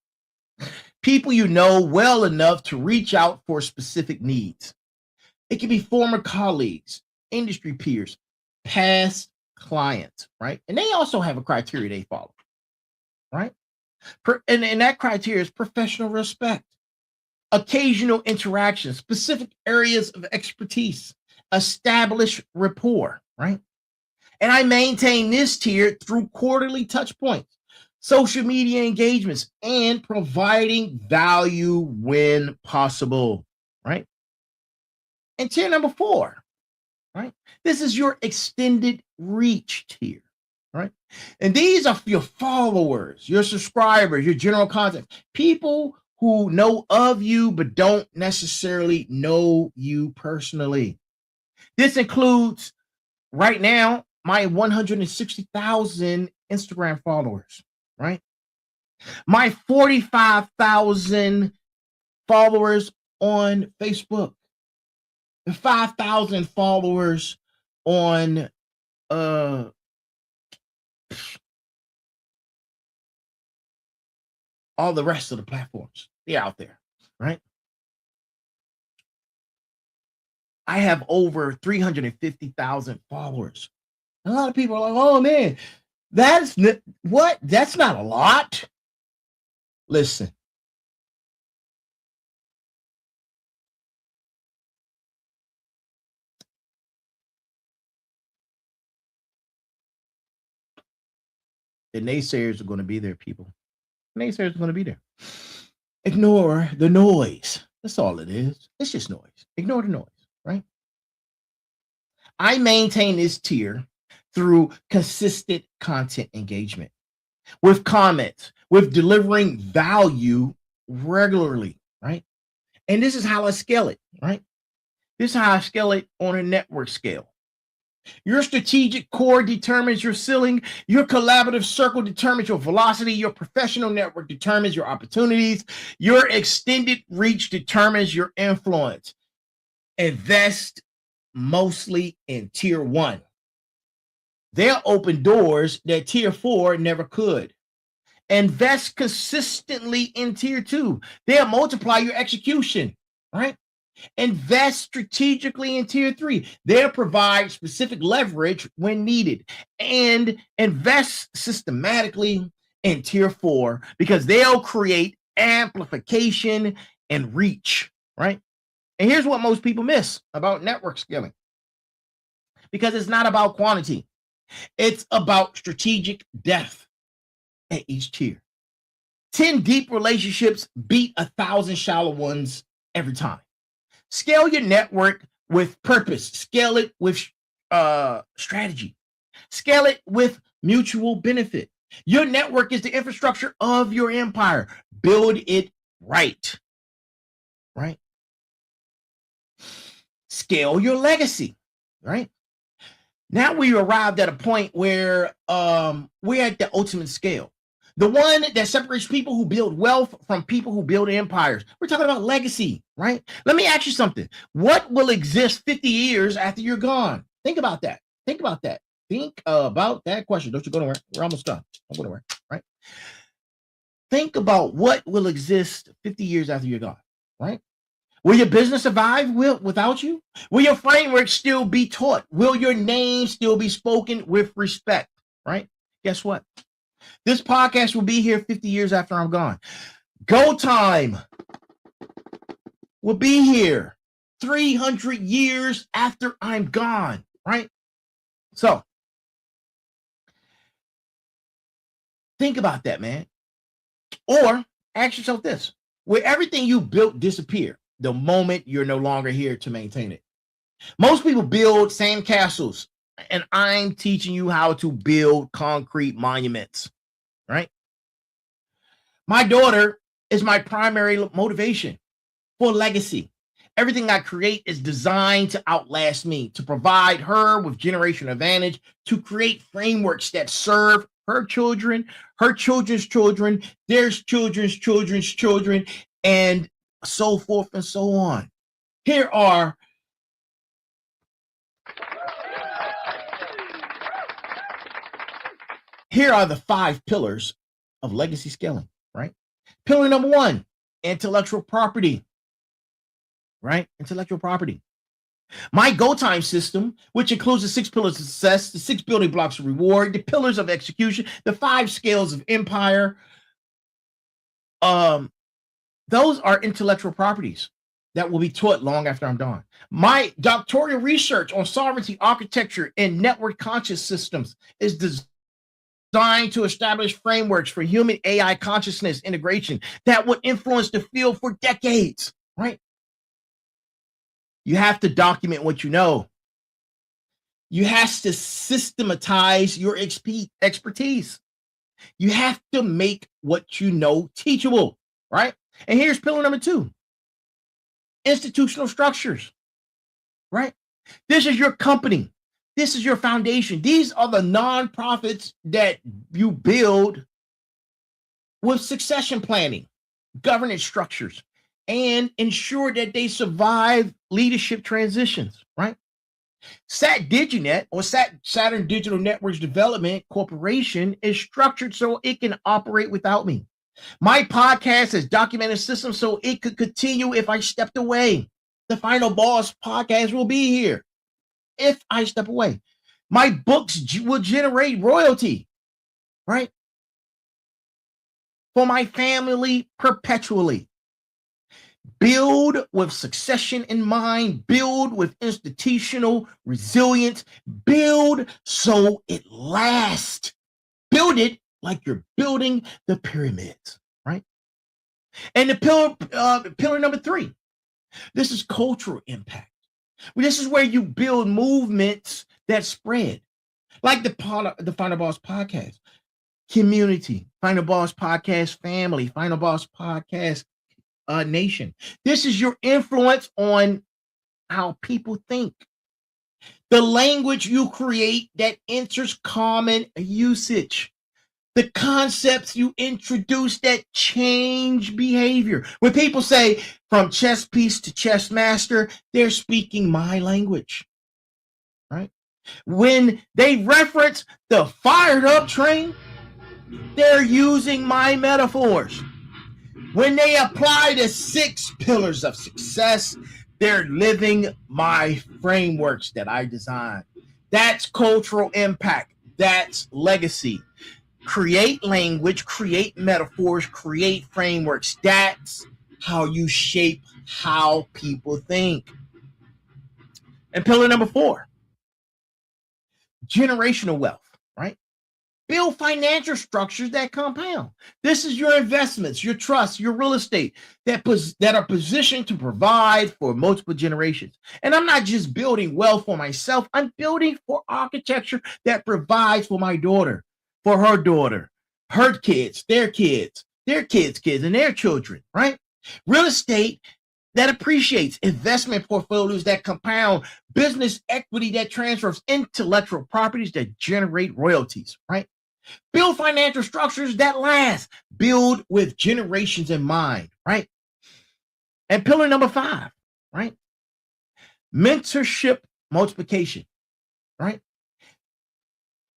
people you know well enough to reach out for specific needs. It can be former colleagues, industry peers, past clients, right? And they also have a criteria they follow, right? And that criteria is professional respect, occasional interactions, specific areas of expertise, established rapport, right? And I maintain this tier through quarterly touch points, social media engagements, and providing value when possible, right? And tier number 4, right? This is your extended reach tier, right? And these are your followers, your subscribers, your general content, people who know of you but don't necessarily know you personally. This includes right now my 160,000 Instagram followers, right? My 45,000 followers on Facebook, the 5,000 followers on all the rest of the platforms. They're out there, right? I have over 350,000 followers. A lot of people are like, oh man, that's what? That's not a lot. Listen. The naysayers are going to be there, people. Naysayers are going to be there. Ignore the noise. That's all it is. It's just noise. Ignore the noise, right? I maintain this tier through consistent content engagement, with comments, with delivering value regularly, right? And this is how I scale it, right? This is how I scale it on a network scale. Your strategic core determines your ceiling. Your collaborative circle determines your velocity. Your professional network determines your opportunities. Your extended reach determines your influence. Invest mostly in tier 1. They'll open doors that tier 4 never could. Invest consistently in tier 2. They'll multiply your execution, right? Invest strategically in tier 3. They'll provide specific leverage when needed. And invest systematically in tier 4 because they'll create amplification and reach, right? And here's what most people miss about network scaling. Because it's not about quantity. It's about strategic depth at each tier. 10 deep relationships beat 1,000 shallow ones every time. Scale your network with purpose. Scale it with strategy. Scale it with mutual benefit. Your network is the infrastructure of your empire. Build it right. Right? Scale your legacy. Right? Now we arrived at a point where we're at the ultimate scale. The one that separates people who build wealth from people who build empires. We're talking about legacy, right? Let me ask you something. What will exist 50 years after you're gone? Think about that. Think about that. Think about that question. Don't you go nowhere. We're almost done. Don't go nowhere, right? Think about what will exist 50 years after you're gone, right? Will your business survive without you? Will your framework still be taught? Will your name still be spoken with respect, right? Guess what? This podcast will be here 50 years after I'm gone. Go Time will be here 300 years after I'm gone, right? So think about that, man. Or ask yourself this: will everything you built disappear the moment you're no longer here to maintain it? Most people build sandcastles, and I'm teaching you how to build concrete monuments, right? My daughter is my primary motivation for legacy. Everything I create is designed to outlast me, to provide her with generational advantage, to create frameworks that serve her children, her children's children, their children's children's children, and so forth and so on. Here are the 5 pillars of legacy scaling, right? Pillar number 1, intellectual property, right? Intellectual property. My Go Time system, which includes the 6 pillars of success, the 6 building blocks of reward, the pillars of execution, the 5 scales of empire. Those are intellectual properties that will be taught long after I'm gone. My doctoral research on sovereignty, architecture, and network conscious systems is designed to establish frameworks for human AI consciousness integration that would influence the field for decades, right? You have to document what you know. You have to systematize your expertise. You have to make what you know teachable, right? And here's pillar number 2, institutional structures, right? This is your company. This is your foundation. These are the nonprofits that you build with succession planning, governance structures, and ensure that they survive leadership transitions, right? SatDigiNet, or Saturn Digital Networks Development Corporation, is structured so it can operate without me. My podcast is documented system so it could continue if I stepped away. The Final Boss podcast will be here if I step away. My books will generate royalty, right? For my family perpetually. Build with succession in mind. Build with institutional resilience. Build so it lasts. Build it like you're building the pyramids, right? And the pillar number 3, this is cultural impact. This is where you build movements that spread, like the Final Boss podcast community, Final Boss podcast family, Final Boss podcast nation. This is your influence on how people think. The language you create that enters common usage. The concepts you introduce that change behavior. When people say from chess piece to chess master, they're speaking my language, right? When they reference the fired up train, they're using my metaphors. When they apply the 6 pillars of success, they're living my frameworks that I designed. That's cultural impact. That's legacy. Create language, create metaphors, create frameworks. That's how you shape how people think. And pillar number 4, generational wealth, right? Build financial structures that compound. This is your investments, your trust, your real estate that are positioned to provide for multiple generations. And I'm not just building wealth for myself. I'm building for architecture that provides for my daughter, for her daughter, her kids, their kids, their kids' kids, and their children, right? Real estate that appreciates, investment portfolios that compound, business equity that transfers, intellectual properties that generate royalties, right? Build financial structures that last. Build with generations in mind, right? And pillar number 5, right? Mentorship multiplication, right?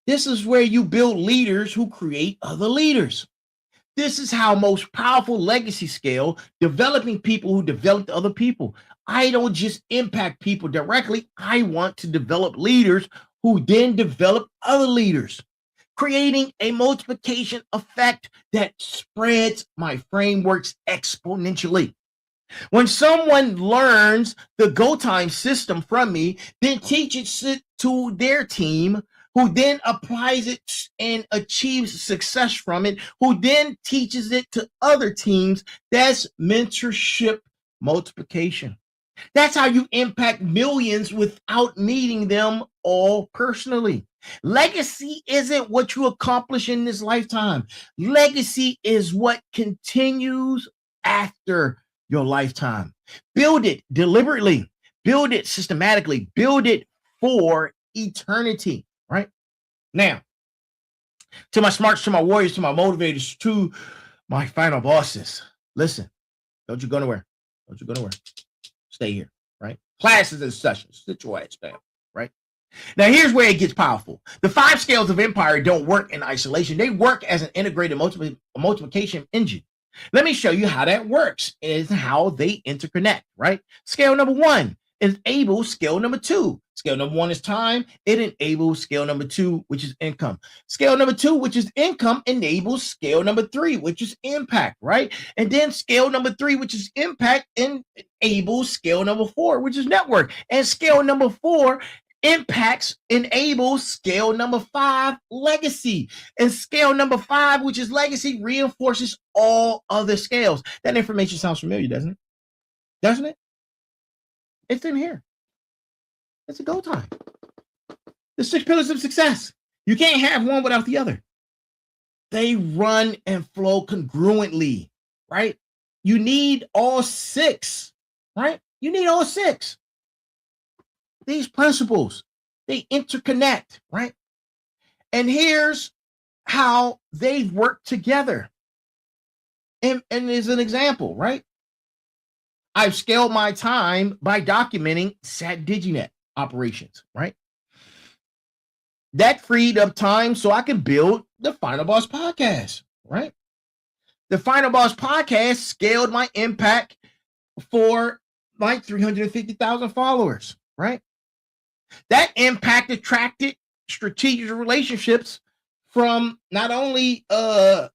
This is where you build leaders who create other leaders. This is how most powerful legacy scale, developing people who developed other people. I don't just impact people directly. I want to develop leaders who then develop other leaders, creating a multiplication effect that spreads my frameworks exponentially. When someone learns the go time system from me, then teaches it to their team, who then applies it and achieves success from it, who then teaches it to other teams, that's mentorship multiplication. That's how you impact millions without meeting them all personally. Legacy isn't what you accomplish in this lifetime. Legacy is what continues after your lifetime. Build it deliberately, build it systematically, build it for eternity, right? Now, to my smarts, to my warriors, to my motivators, to my final bosses, listen, don't you go nowhere. Don't you go nowhere. Stay here, right? Classes and sessions, sit your ass down, right? Now, here's where it gets powerful. The 5 scales of empire don't work in isolation. They work as an integrated multiplication engine. Let me show you how that works and how they interconnect, right? Scale number 1 enables scale number 2. Scale number 1 is time. It enables scale number 2, which is income. Scale number 2, which is income, enables scale number 3, which is impact, right? And then scale number 3, which is impact, enables scale number 4, which is network. And scale number 4 impacts enables scale number 5, legacy. And scale number 5, which is legacy, reinforces all other scales. That information sounds familiar, doesn't it? Doesn't it? It's in here. It's a go time. The 6 pillars of success. You can't have one without the other. They run and flow congruently, right? You need all 6, right? You need all 6. These principles, they interconnect, right? And here's how they work together. And as an example, right? I've scaled my time by documenting SAT DigiNet operations, right? That freed up time so I could build the Final Boss podcast, right? The Final Boss podcast scaled my impact for like 350,000 followers, right? That impact attracted strategic relationships from not only Fortune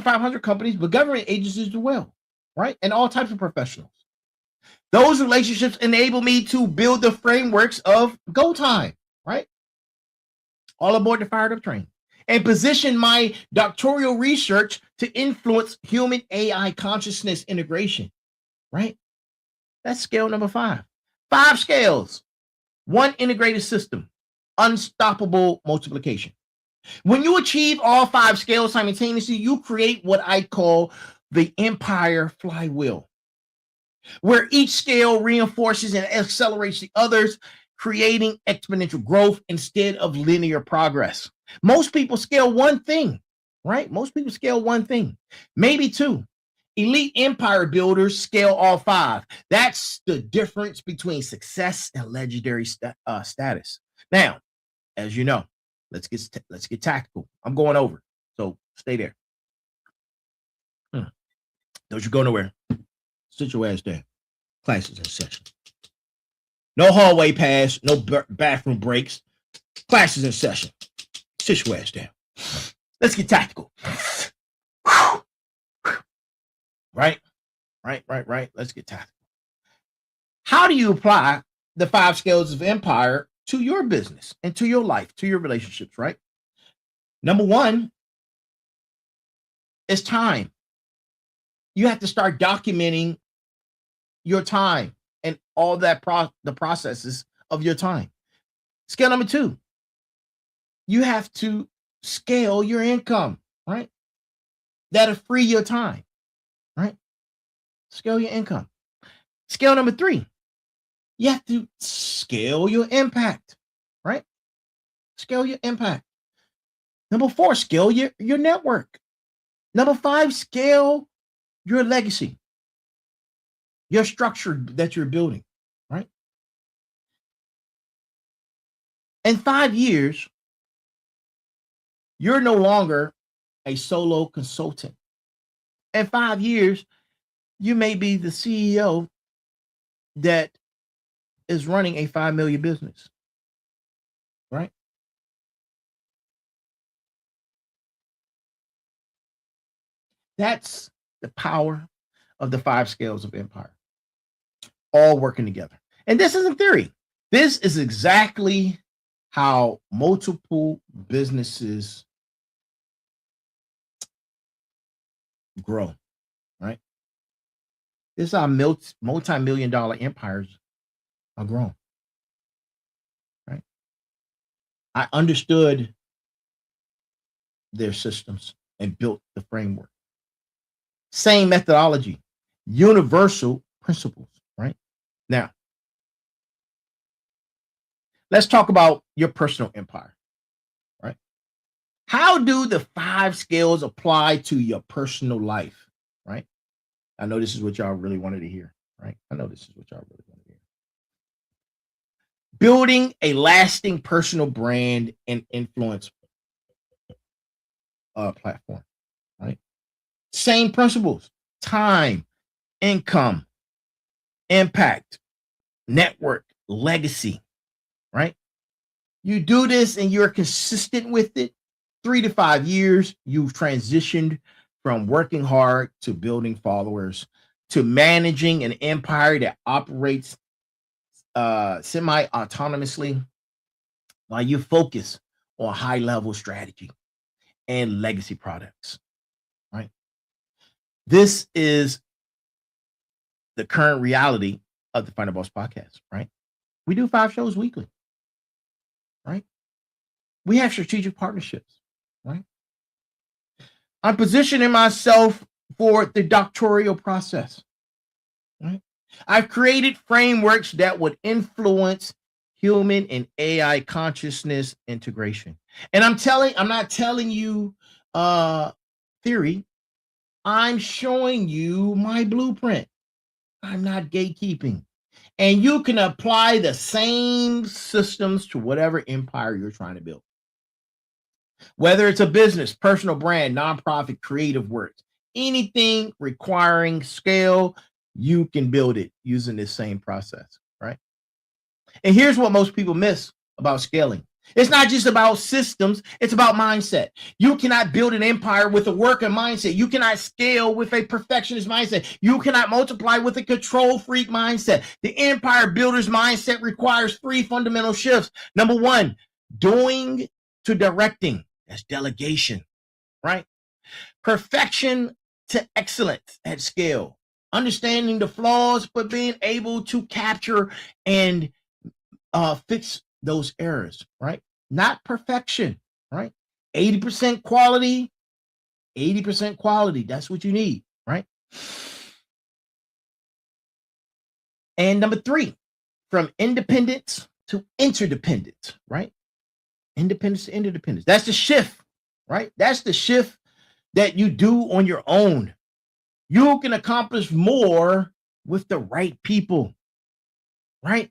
500 companies, but government agencies as well, right? And all types of professionals. Those relationships enable me to build the frameworks of go time, right? All aboard the Fired Up train, and position my doctoral research to influence human AI consciousness integration, right? That's scale number 5. 5 scales, 1 integrated system, unstoppable multiplication. When you achieve all 5 scales simultaneously, you create what I call the empire flywheel, where each scale reinforces and accelerates the others, creating exponential growth instead of linear progress. Most people scale one thing, right? Most people scale one thing, maybe 2. Elite empire builders scale all 5. That's the difference between success and legendary status. Now, as you know, let's get tactical. I'm going over, so stay there. Don't you go nowhere. Sit your ass down. Classes in session. No hallway pass, no bathroom breaks. Classes in session. Sit your ass down. Let's get tactical. Right. Let's get tactical. How do you apply the 5 scales of empire to your business and to your life, to your relationships, right? Number 1 is time. You have to start documenting your time and all that the processes of your time. Scale number 2, you have to scale your income, right? That'll free your time, right? Scale your income. Scale number 3, you have to scale your impact, right? Scale your impact. Number 4, scale your network. Number 5, scale your legacy, your structure that you're building, right? In 5 years, you're no longer a solo consultant. In 5 years, you may be the CEO that is running a 5 million business, right? That's the power of the 5 scales of empire, all working together. And this isn't theory. This is exactly how multiple businesses grow, right? This is how multi-million dollar empires are grown, right? I understood their systems and built the framework. Same methodology, universal principles, right? Now, let's talk about your personal empire, right? How do the 5 scales apply to your personal life, right? I know this is what y'all really wanted to hear, right? I know this is what y'all really wanted to hear. Building a lasting personal brand and influence platform, right? Same principles: time, income, impact, network, legacy, right? You do this and you're consistent with it, 3 to 5 years, you've transitioned from working hard to building followers to managing an empire that operates semi-autonomously while you focus on high-level strategy and legacy products, right? This is the current reality of the Final Boss podcast, right? We do 5 shows weekly, right? We have strategic partnerships, right? I'm positioning myself for the doctoral process, right? I've created frameworks that would influence human and AI consciousness integration. And I'm not telling you theory. I'm showing you my blueprint. I'm not gatekeeping. And you can apply the same systems to whatever empire you're trying to build. Whether it's a business, personal brand, nonprofit, creative works, anything requiring scale, you can build it using this same process, right? And here's what most people miss about scaling. It's not just about systems, it's about mindset. You cannot build an empire with a worker mindset. You cannot scale with a perfectionist mindset. You cannot multiply with a control freak mindset. The empire builder's mindset requires 3 fundamental shifts. Number 1, doing to directing. That's delegation, right? Perfection to excellence at scale. Understanding the flaws, but being able to capture and fix those errors, right? Not perfection, right? 80% quality, 80% quality. That's what you need, right? And number 3, from independence to interdependence, right? Independence to interdependence. That's the shift, right? That's the shift that you do on your own. You can accomplish more with the right people, right?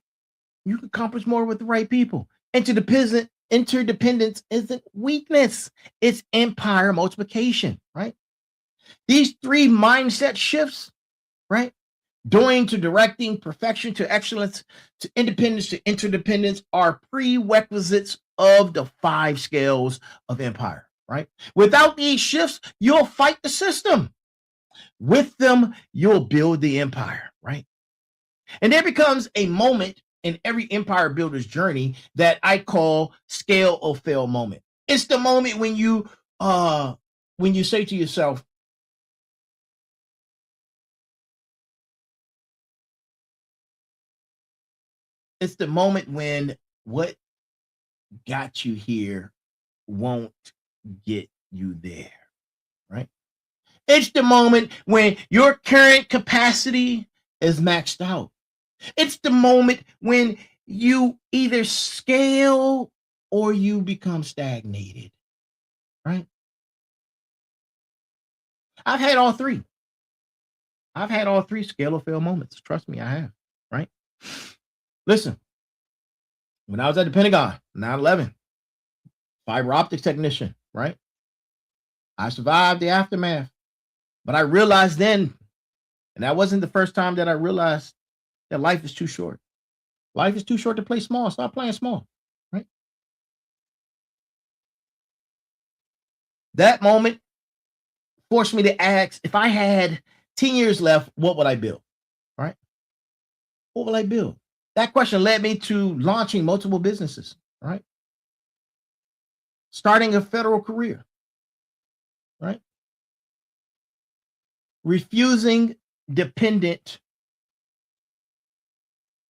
You can accomplish more with the right people. Interdependence isn't weakness, it's empire multiplication, right? These 3 mindset shifts, right? Doing to directing, perfection to excellence, to independence to interdependence are prerequisites of the 5 scales of empire, right? Without these shifts, you'll fight the system. With them, you'll build the empire, right? And there becomes a moment in every empire builder's journey that I call scale or fail moment. It's the moment when you say to yourself, it's the moment when what got you here won't get you there, right? It's the moment when your current capacity is maxed out. It's the moment when you either scale or you become stagnated, right? I've had all 3. I've had all 3 scale or fail moments. Trust me, I have, right? Listen, when I was at the Pentagon, 9/11, fiber optics technician, right? I survived the aftermath. But I realized then, and that wasn't the first time that I realized that life is too short. Life is too short to play small. Stop playing small, right? That moment forced me to ask, if I had 10 years left, what would I build, right? What will I build? That question led me to launching multiple businesses, right? Starting a federal career, right? Refusing dependent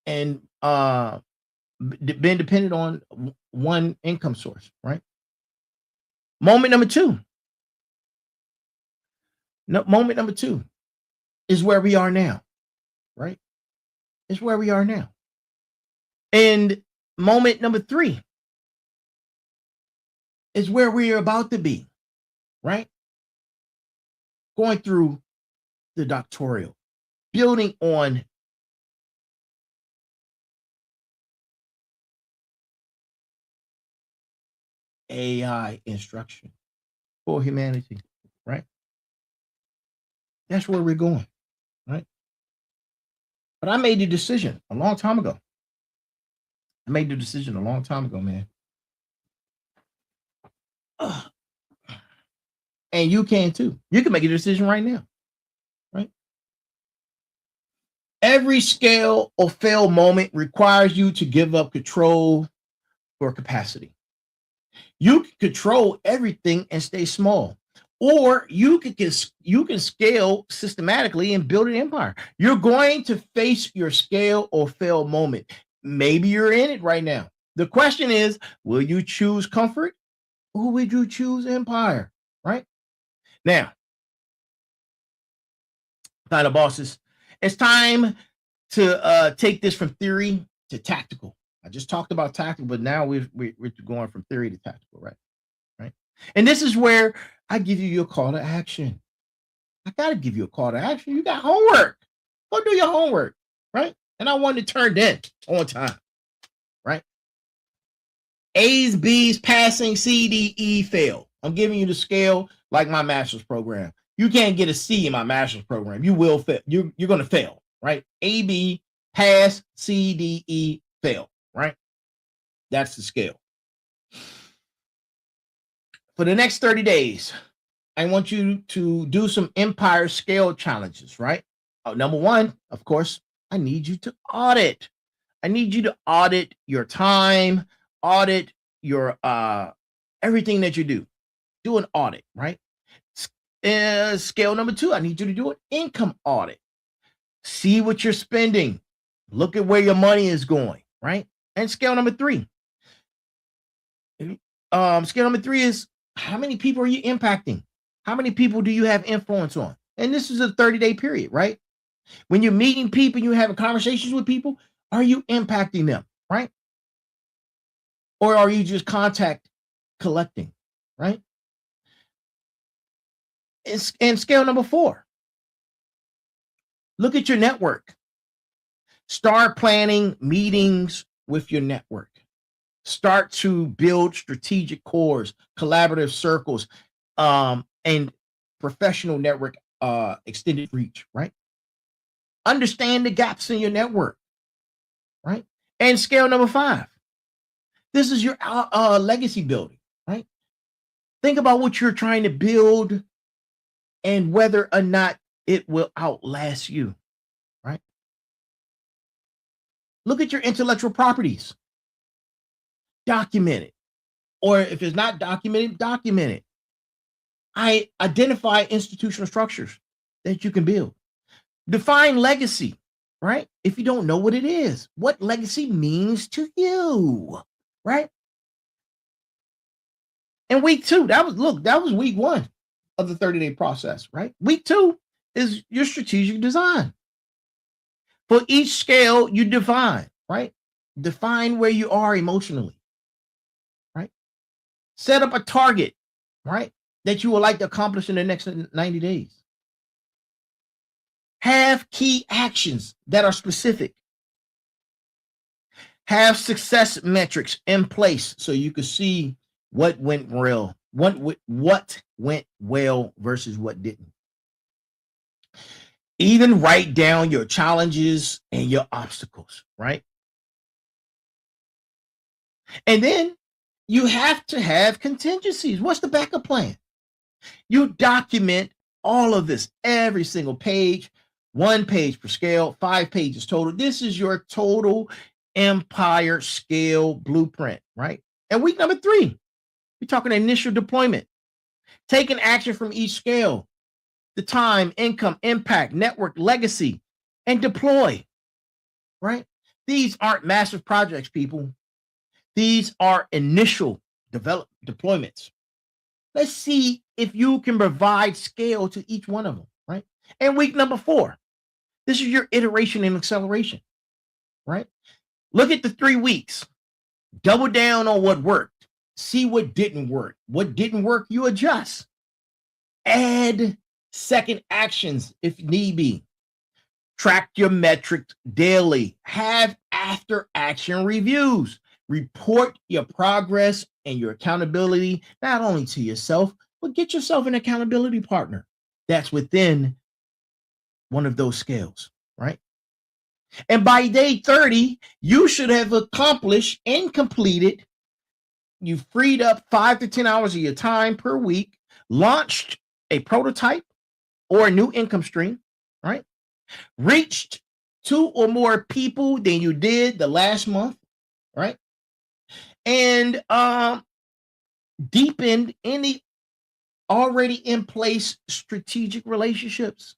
and being dependent on one income source, right? Moment number two. Moment number two is where we are now, right? It's where we are now. And moment number three is where we are about to be, right? Going through the doctoral, building on AI instruction for humanity, right? That's where we're going, right? But I made the decision a long time ago. Man. And you can too. You can make a decision right now, right? Every scale or fail moment requires you to give up control for capacity. You can control everything and stay small, or you can scale systematically and build an empire. You're going to face your scale or fail moment. Maybe you're in it right now. The question is, will you choose comfort or would you choose empire? Right now, kind of bosses, it's time to take this from theory to tactical. I just talked about tactical, but now we're going from theory to tactical, right? Right. And this is where I give you your call to action. I got to give you a call to action. You got homework. Go do your homework, right? And I want it turned in on time, right? A's, B's, passing, C, D, E, fail. I'm giving you the scale like my master's program. You can't get a C in my master's program. You will fail. You're going to fail, right? A, B, pass, C, D, E, fail. Right? That's the scale. For the next 30 days, I want you to do some empire scale challenges, right? Number one, of course, I need you to audit. I need you to audit your time, audit your everything that you do. Do an audit, right? Scale number two, I need you to do an income audit. See what you're spending. Look at where your money is going, right? And scale number three. Scale number three is, how many people are you impacting? How many people do you have influence on? And this is a 30-day period, right? When you're meeting people, you're having conversations with people, are you impacting them, right? Or are you just contact collecting, right? And scale number four. Look at your network. Start planning meetings with your network. Start to build strategic cores, collaborative circles, and professional network extended reach, right? Understand the gaps in your network, right? And scale number five. This is your legacy building, right? Think about what you're trying to build and whether or not it will outlast you, right? Look at your intellectual properties. Document it. Or if it's not documented, document it. I identify institutional structures that you can build. Define legacy, right? If you don't know what it is, what legacy means to you, right? And week two, that was week one of the 30-day process, right? Week two is your strategic design. For each scale, you define, right? Define where you are emotionally. Set up a target, right, that you would like to accomplish in the next 90 days. Have key actions that are specific. Have success metrics in place so you can see what went well what went well versus what didn't. Even write down your challenges and your obstacles, right? And then you have to have contingencies. What's the backup plan? You document all of this, every single page, 1 page per scale, 5 pages total. This is your total empire scale blueprint, right? And week number 3, we're talking initial deployment. Taking action from each scale, the time, income, impact, network, legacy, and deploy, right? These aren't massive projects, people. These are initial deployments. Let's see if you can provide scale to each one of them, right? And week number 4, this is your iteration and acceleration, right? Look at the 3 weeks. Double down on what worked. See what didn't work. What didn't work, you adjust. Add second actions if need be. Track your metrics daily. Have after action reviews. Report your progress and your accountability, not only to yourself, but get yourself an accountability partner that's within one of those scales, right? And by day 30, you should have accomplished and completed. You freed up 5 to 10 hours of your time per week, launched a prototype or a new income stream, right? Reached 2 or more people than you did the last month, right? And deepened any already in place strategic relationships,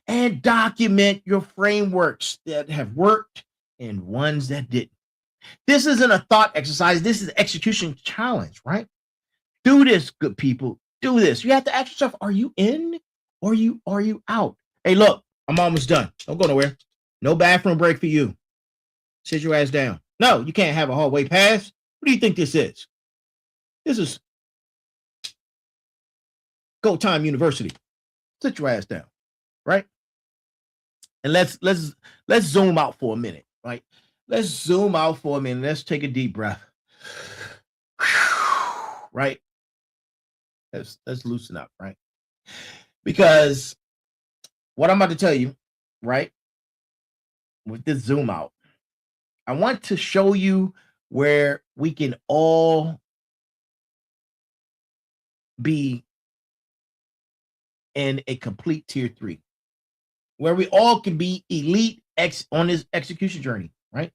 and document your frameworks that have worked and ones that didn't. This isn't a thought exercise. This is an execution challenge, right? Do this, good people. Do this. You have to ask yourself, are you in or are you out? Hey, look, I'm almost done. Don't go nowhere. No bathroom break for you. Sit your ass down. No, you can't have a hallway pass. What do you think this is? This is Go Time University. Sit your ass down, right? And let's zoom out for a minute, right? Let's zoom out for a minute. Let's take a deep breath. Right? Let's loosen up, right? Because what I'm about to tell you, right? With this zoom out, I want to show you where we can all be in a complete tier 3, where we all can be elite on this execution journey, right?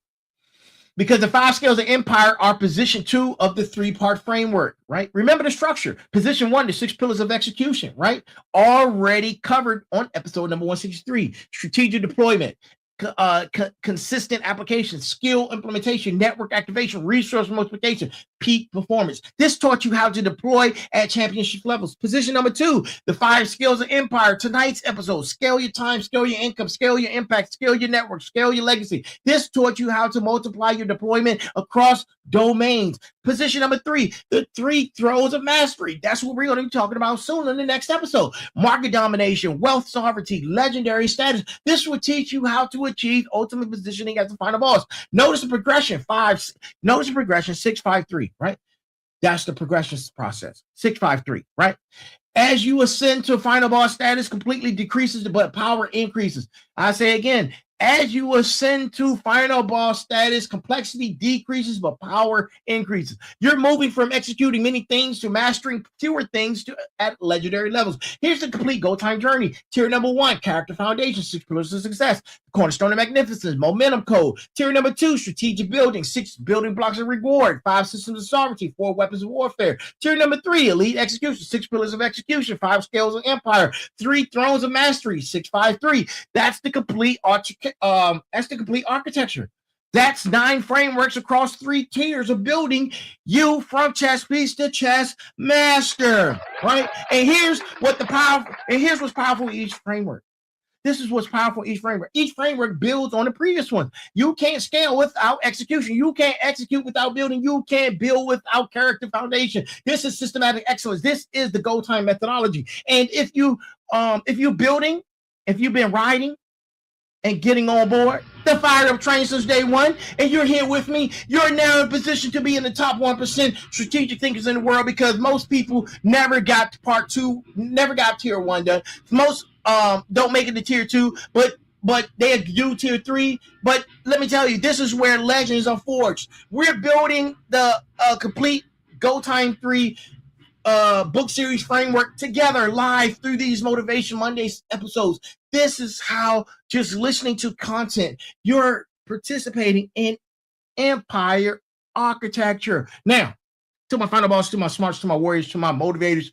Because the 5 scales of empire are position 2 of the 3-part framework, right? Remember the structure. Position 1, the 6 pillars of execution, right? Already covered on episode number 163. Strategic deployment, consistent application, skill implementation, network activation, resource multiplication, peak performance. This taught you how to deploy at championship levels. Position number 2, the 5 skills of empire. Tonight's episode: scale your time, scale your income, scale your impact, scale your network, scale your legacy. This taught you how to multiply your deployment across domains. Position number 3, the 3 throws of mastery. That's what we're going to be talking about soon in the next episode. Market domination, wealth sovereignty, legendary status. This will teach you how to achieve ultimate positioning as the final boss. Notice the progression. 6, 5, 3, right? That's the progression process. 6, 5, 3, right? As you ascend to final boss status, completely decreases, but power increases. I say again, as you ascend to final boss status, complexity decreases, but power increases. You're moving from executing many things to mastering fewer things at legendary levels. Here's the complete Go Time journey. Tier number 1, character foundation, 6 pillars of success, cornerstone of magnificence, momentum code. Tier number 2, strategic building, 6 building blocks of reward, 5 systems of sovereignty, 4 weapons of warfare. Tier number 3, elite execution, 6 pillars of execution, 5 scales of empire, 3 thrones of mastery, 6, 5, 3. That's the complete architecture. That's 9 frameworks across 3 tiers of building you from chess piece to chess master, right? And here's what's powerful in each framework. This is what's powerful in each framework. Each framework builds on the previous one. You can't scale without execution. You can't execute without building. You can't build without character foundation. This is systematic excellence. This is the Go Time methodology. And if you've been riding and getting on board the fired up train since day one, and you're here with me. You're now in a position to be in the top 1% strategic thinkers in the world, because most people never got to part 2, never got tier 1 done. Most don't make it to tier 2, but they do tier 3. But let me tell you, this is where legends are forged. We're building the complete Go Time 3 book series framework together live through these Motivation Mondays episodes. This is how, just listening to content, you're participating in empire architecture. Now, to my final boss, to my smarts, to my warriors, to my motivators,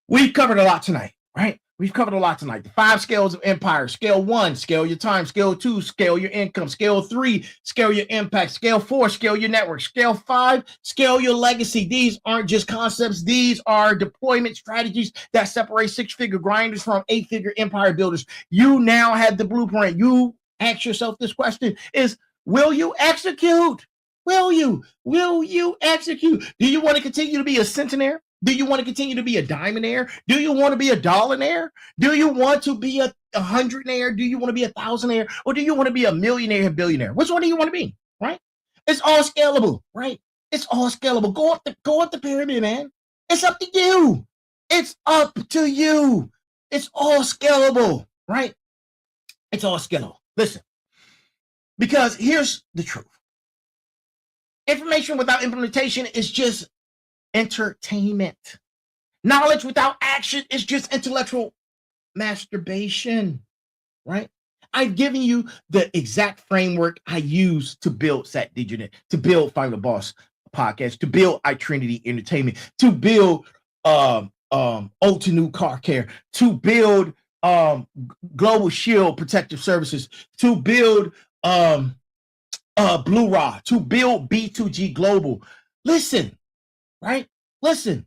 we've covered a lot tonight, right? We've covered a lot tonight. The 5 scales of empire. Scale 1, scale your time. Scale 2, scale your income. Scale 3, scale your impact. Scale 4, scale your network. Scale 5, scale your legacy. These aren't just concepts. These are deployment strategies that separate 6-figure grinders from 8-figure empire builders. You now have the blueprint. You ask yourself this question is, will you execute? Will you execute? Do you want to continue to be a centenaire? Do you want to continue to be a diamondaire? Do you want to be a dollaraire? Do you want to be a hundredaire? Do you want to be a thousandaire? Or do you want to be a millionaire, a billionaire? Which one do you want to be, right? It's all scalable, right? It's all scalable. Go up the pyramid, man. It's up to you. It's up to you. It's all scalable, right? It's all scalable. Listen, because here's the truth. Information without implementation is just entertainment. Knowledge without action is just intellectual masturbation, right? I've given you the exact framework I use to build Sat Diginet, to build Final Boss Podcast, to build iTrinity Entertainment, to build Otanu Car Care, to build Global Shield Protective Services, to build Blue Raw, to build B2G Global. Listen, right? Listen,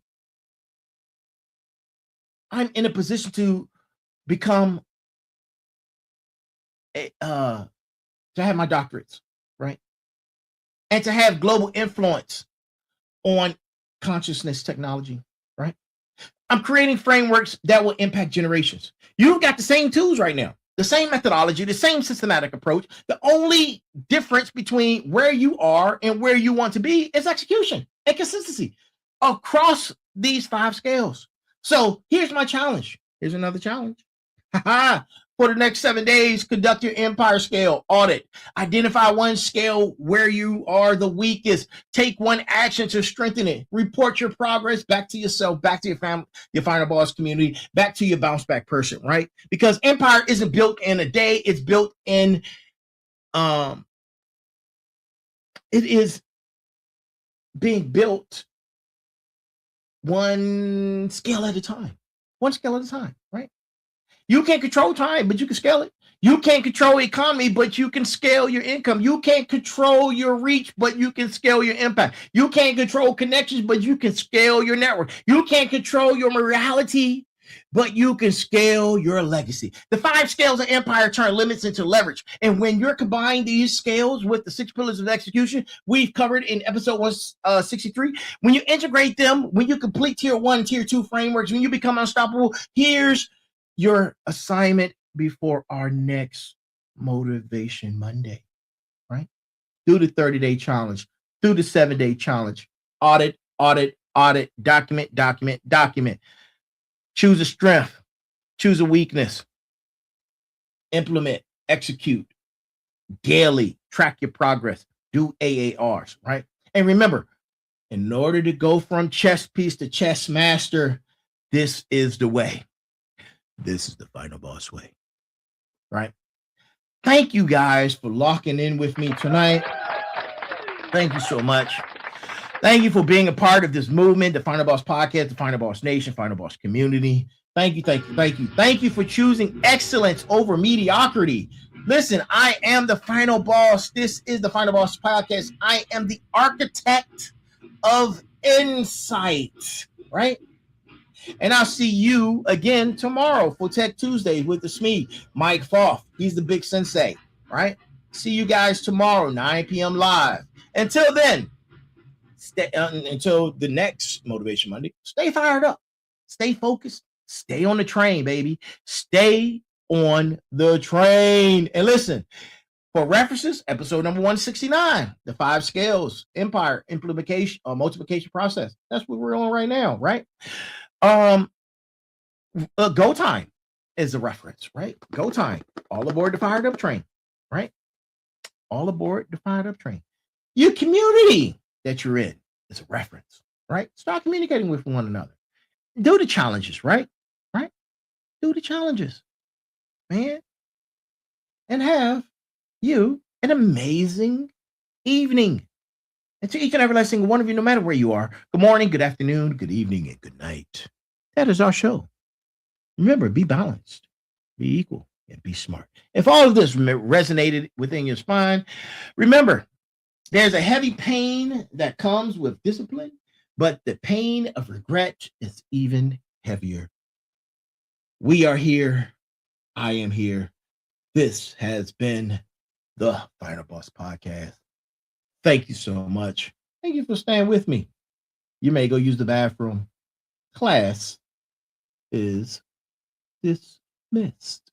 I'm in a position to become to have my doctorates, right? And to have global influence on consciousness technology, right? I'm creating frameworks that will impact generations. You've got the same tools right now, the same methodology, the same systematic approach. The only difference between where you are and where you want to be is execution and consistency across these 5 scales. So here's my challenge. Here's another challenge. For the next 7 days, conduct your empire scale audit. Identify one scale where you are the weakest. Take one action to strengthen it. Report your progress back to yourself, back to your family, your Final Boss community, back to your bounce back person, right? Because empire isn't built in a day. It's built in, it is being built one scale at a time. One scale at a time, right? You can't control time, but you can scale it. You can't control economy, but you can scale your income. You can't control your reach, but you can scale your impact. You can't control connections, but you can scale your network. You can't control your morality, but you can scale your legacy. The 5 scales of empire turn limits into leverage. And when you're combining these scales with the 6 pillars of execution we've covered in episode 163, when you integrate them, when you complete tier 1 and tier 2 frameworks, when you become unstoppable, here's your assignment before our next Motivation Monday, right? Do the 30-day challenge, do the 7-day challenge, audit, document. Choose a strength, choose a weakness, implement, execute daily, track your progress, do AARs, right? And remember, in order to go from chess piece to chess master, this is the way. This is the Final Boss way, right? Thank you guys for locking in with me tonight. Thank you so much. Thank you for being a part of this movement, the Final Boss Podcast, the Final Boss Nation, Final Boss community. Thank you for choosing excellence over mediocrity. Listen, I am the Final Boss. This is the Final Boss Podcast. I am the architect of insight, right? And I'll see you again tomorrow for Tech Tuesday with the SME, Mike Foff. He's the big sensei, right? See you guys tomorrow, 9 p.m. live. Until then, until the next Motivation Monday, stay fired up, stay focused, stay on the train, baby. Stay on the train. And listen, for references, episode number 169, the 5 scales, empire, implementation, multiplication process. That's what we're on right now, right? Go time is a reference, right? Go time. All aboard the fired up train, right? All aboard the fired up train. Your community that you're in is a reference, right? Start communicating with one another. Do the challenges, right? Right? Do the challenges, man. And have you an amazing evening. And to each and every last single one of you, no matter where you are, good morning, good afternoon, good evening, and good night. That is our show. Remember, be balanced, be equal, and be smart. If all of this resonated within your spine, remember, there's a heavy pain that comes with discipline, but the pain of regret is even heavier. We are here. I am here. This has been the Final Boss Podcast. Thank you so much. Thank you for staying with me. You may go use the bathroom. Class is dismissed.